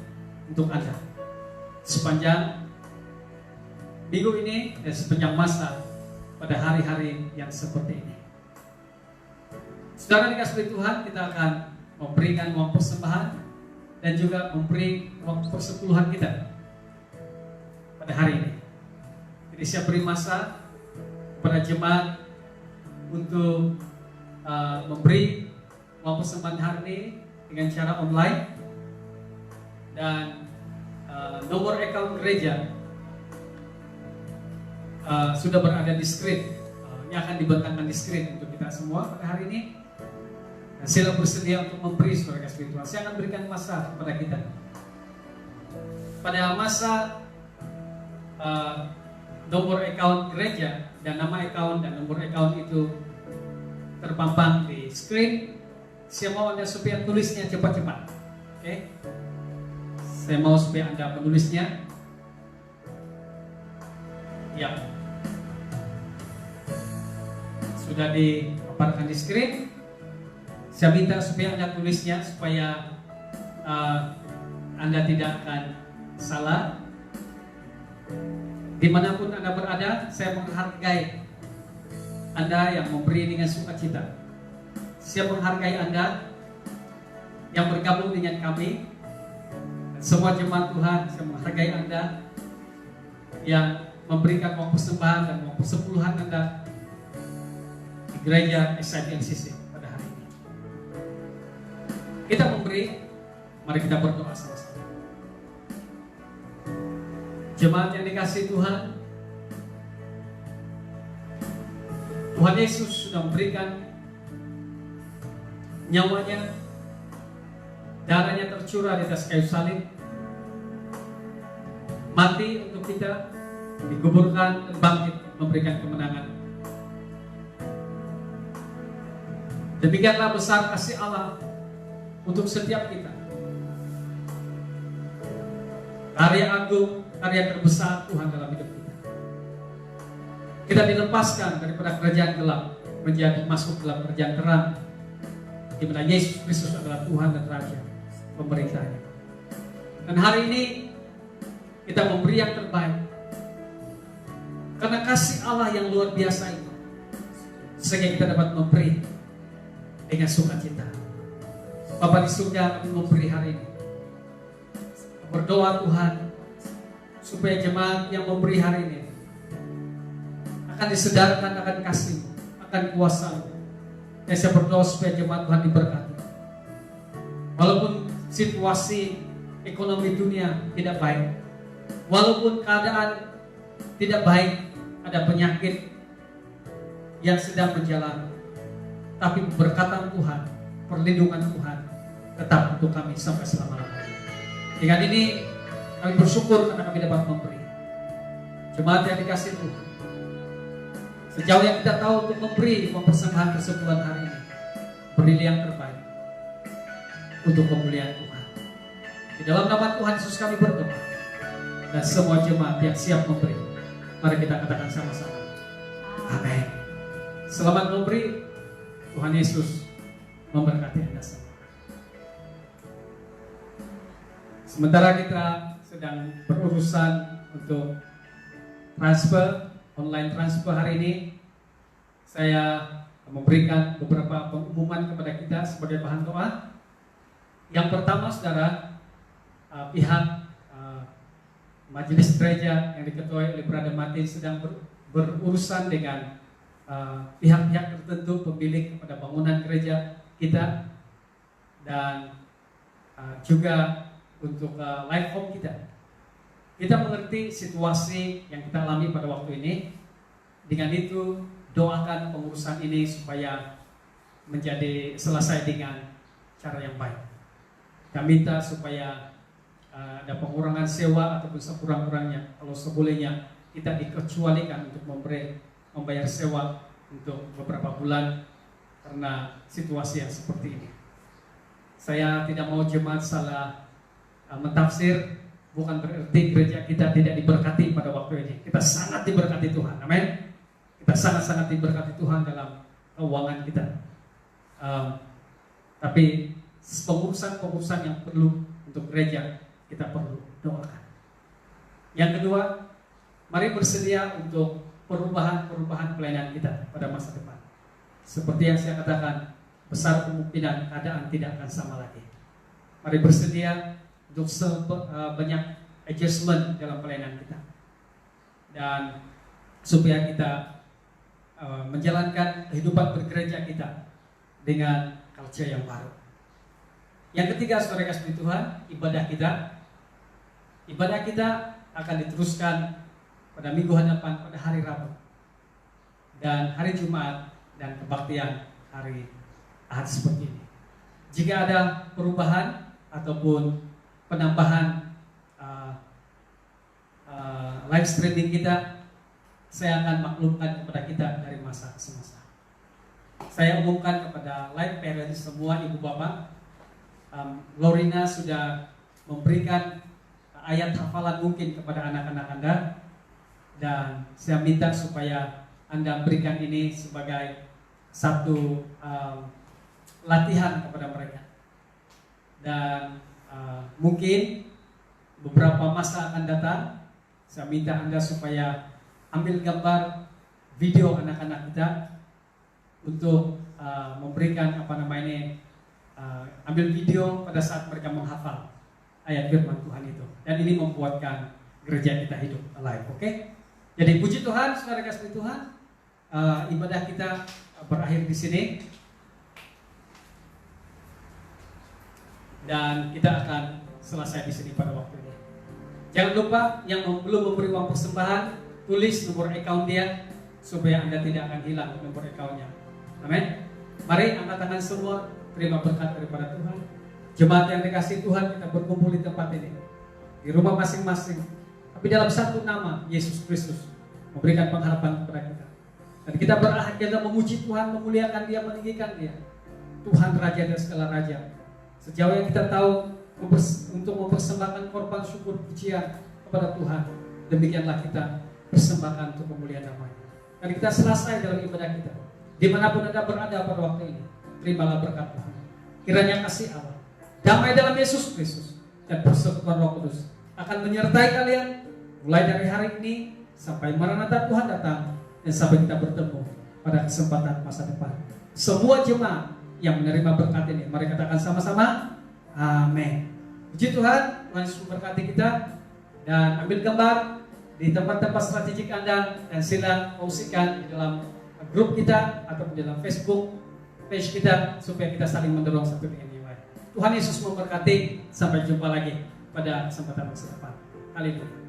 untuk Anda sepanjang minggu ini dan sepanjang masa pada hari-hari yang seperti ini. Saudara dikasihi Tuhan, kita akan memberikan uang persembahan dan juga memberi uang persepuluhan kita pada hari ini. Jadi saya beri masa kepada jemaat untuk memberi uang persembahan hari ini dengan cara online, dan nomor account gereja sudah berada di screen. Ini akan dibentangkan di screen untuk kita semua pada hari ini. Dan sila bersedia untuk memberi saudara kasih Tuhan. Saya akan berikan masa kepada kita. Pada masa nomor account gereja dan nama account dan nomor account itu terpampang di screen. Saya mau Anda supaya tulisnya cepat-cepat. Oke? Saya mau supaya Anda menulisnya. Ya. Sudah dipaparkan di screen. Saya minta supaya Anda tulisnya supaya Anda tidak akan salah. Dimanapun Anda berada, saya menghargai Anda yang memberi dengan sukacita. Saya menghargai Anda yang bergabung dengan kami. Semua jemaat Tuhan, saya menghargai Anda yang memberikan uang persembahan dan uang persepuluhan Anda di gereja SIDLCC pada hari ini. Kita memberi, mari kita berdoa sama-sama. Jemaat yang dikasihi Tuhan, Tuhan Yesus sudah memberikan nyawanya, darahnya tercurah di atas kayu salib, mati untuk kita, dikuburkan dan bangkit memberikan kemenangan. Demikianlah besar kasih Allah untuk setiap kita. Karya agung, karya terbesar Tuhan dalam hidup kita. Kita dilepaskan daripada kerajaan gelap menjadi masuk dalam kerajaan terang, di mana Yesus Kristus adalah Tuhan dan Raja pemerintahnya. Dan hari ini kita memberi yang terbaik karena kasih Allah yang luar biasa itu, sehingga kita dapat memberi dengan sukacita. Bapa di surga, kami memberi hari ini. Berdoa Tuhan supaya jemaat yang memberi hari ini akan disedarkan akan kasih, akan kuasa. Dan saya berdoa supaya jemaat Tuhan diberkati. Walaupun situasi ekonomi dunia tidak baik, walaupun keadaan tidak baik, ada penyakit yang sedang berjalan, tapi keberkatan Tuhan, perlindungan Tuhan tetap untuk kami sampai selama-lamanya. Dengan ini kami bersyukur karena kami dapat memberi. Jemaat yang dikasihi Tuhan, sejauh yang kita tahu untuk memberi persembahan persekutuan hari ini, berilah yang terbaik untuk kemuliaan Tuhan. Di dalam nama Tuhan Yesus kami berdoa. Dan semua jemaat yang siap memberi, mari kita katakan sama-sama, amin. Selamat memberi. Tuhan Yesus memberkati Anda semua. Sementara kita sedang berurusan untuk transfer, online transfer hari ini, saya memberikan beberapa pengumuman kepada kita sebagai bahan doa. Yang pertama, saudara, pihak majelis gereja yang diketuai oleh Brother Martin sedang berurusan dengan pihak-pihak tertentu, pemilik kepada bangunan gereja kita, dan juga untuk live home kita. Kita mengerti situasi yang kita alami pada waktu ini. Dengan itu, doakan pengurusan ini supaya menjadi selesai dengan cara yang baik. Kita minta supaya ada pengurangan sewa ataupun sekurang-kurangnya, kalau sebolehnya kita dikecualikan untuk membayar sewa untuk beberapa bulan karena situasi yang seperti ini. Saya tidak mau jemaat salah mentafsir, bukan berarti gereja kita tidak diberkati pada waktu ini. Kita sangat diberkati Tuhan, amin. Kita sangat-sangat diberkati Tuhan dalam keuangan kita. Tapi pengurusan-pengurusan yang perlu untuk gereja kita perlu doakan. Yang kedua, mari bersedia untuk perubahan-perubahan pelayanan kita pada masa depan. Seperti yang saya katakan, besar kemungkinan keadaan tidak akan sama lagi. Mari bersedia untuk banyak adjustment dalam pelayanan kita, dan supaya kita menjalankan kehidupan bergereja kita dengan culture yang baru. Yang ketiga, saudara kasih Tuhan, ibadah kita akan diteruskan pada minggu hadapan, pada hari Rabu dan hari Jumat, dan kebaktian hari Ahad seperti ini. Jika ada perubahan ataupun penambahan live streaming kita, saya akan maklumkan kepada kita dari masa ke semasa. Saya umumkan kepada live parents semua, ibu bapak, Lorina sudah memberikan ayat hafalan mungkin kepada anak-anak Anda, dan saya minta supaya Anda berikan ini sebagai satu latihan kepada mereka. Dan mungkin beberapa masa akan datang, saya minta Anda supaya ambil gambar video anak-anak kita untuk memberikan ambil video pada saat mereka menghafal ayat firman Tuhan itu. Dan ini membuatkan gereja kita hidup alive, oke? Jadi puji Tuhan, saudara kasih Tuhan, ibadah kita berakhir di sini. Dan kita akan selesai di sini pada waktu ini. Jangan lupa yang belum memberi uang persembahan, tulis nomor account dia supaya Anda tidak akan hilang nomor accountnya. Amin. Mari angkat tangan semua, terima berkat daripada Tuhan. Jemaat yang dikasihi Tuhan, kita berkumpul di tempat ini, di rumah masing-masing, tapi dalam satu nama, Yesus Kristus. memberikan pengharapan kepada kita. Dan kita berakhirnya memuji Tuhan, memuliakan Dia, meninggikan Dia. Tuhan Raja dan segala Raja. Sejauh yang kita tahu untuk mempersembahkan korban syukur pujian kepada Tuhan, demikianlah kita persembahkan untuk kemuliaan nama-Nya. Dan kita selesai dalam ibadah kita. Dimanapun Anda berada pada waktu ini, terimalah berkat Tuhan. Kiranya kasih Allah, damai dalam Yesus Kristus, dan persekutuan Roh Kudus akan menyertai kalian mulai dari hari ini sampai Maranatha Tuhan datang, dan sampai kita bertemu pada kesempatan masa depan. Semua jemaat yang menerima berkat ini, mari katakan sama-sama, amin. Puji Tuhan, Tuhan Yesus memberkati kita. Dan ambil gambar di tempat-tempat strategik Anda, dan sila kongsikan di dalam grup kita ataupun di dalam Facebook page kita, supaya kita saling mendorong satu dengan yang lain. Tuhan Yesus memberkati. Sampai jumpa lagi pada kesempatan masa depan. Haleluya.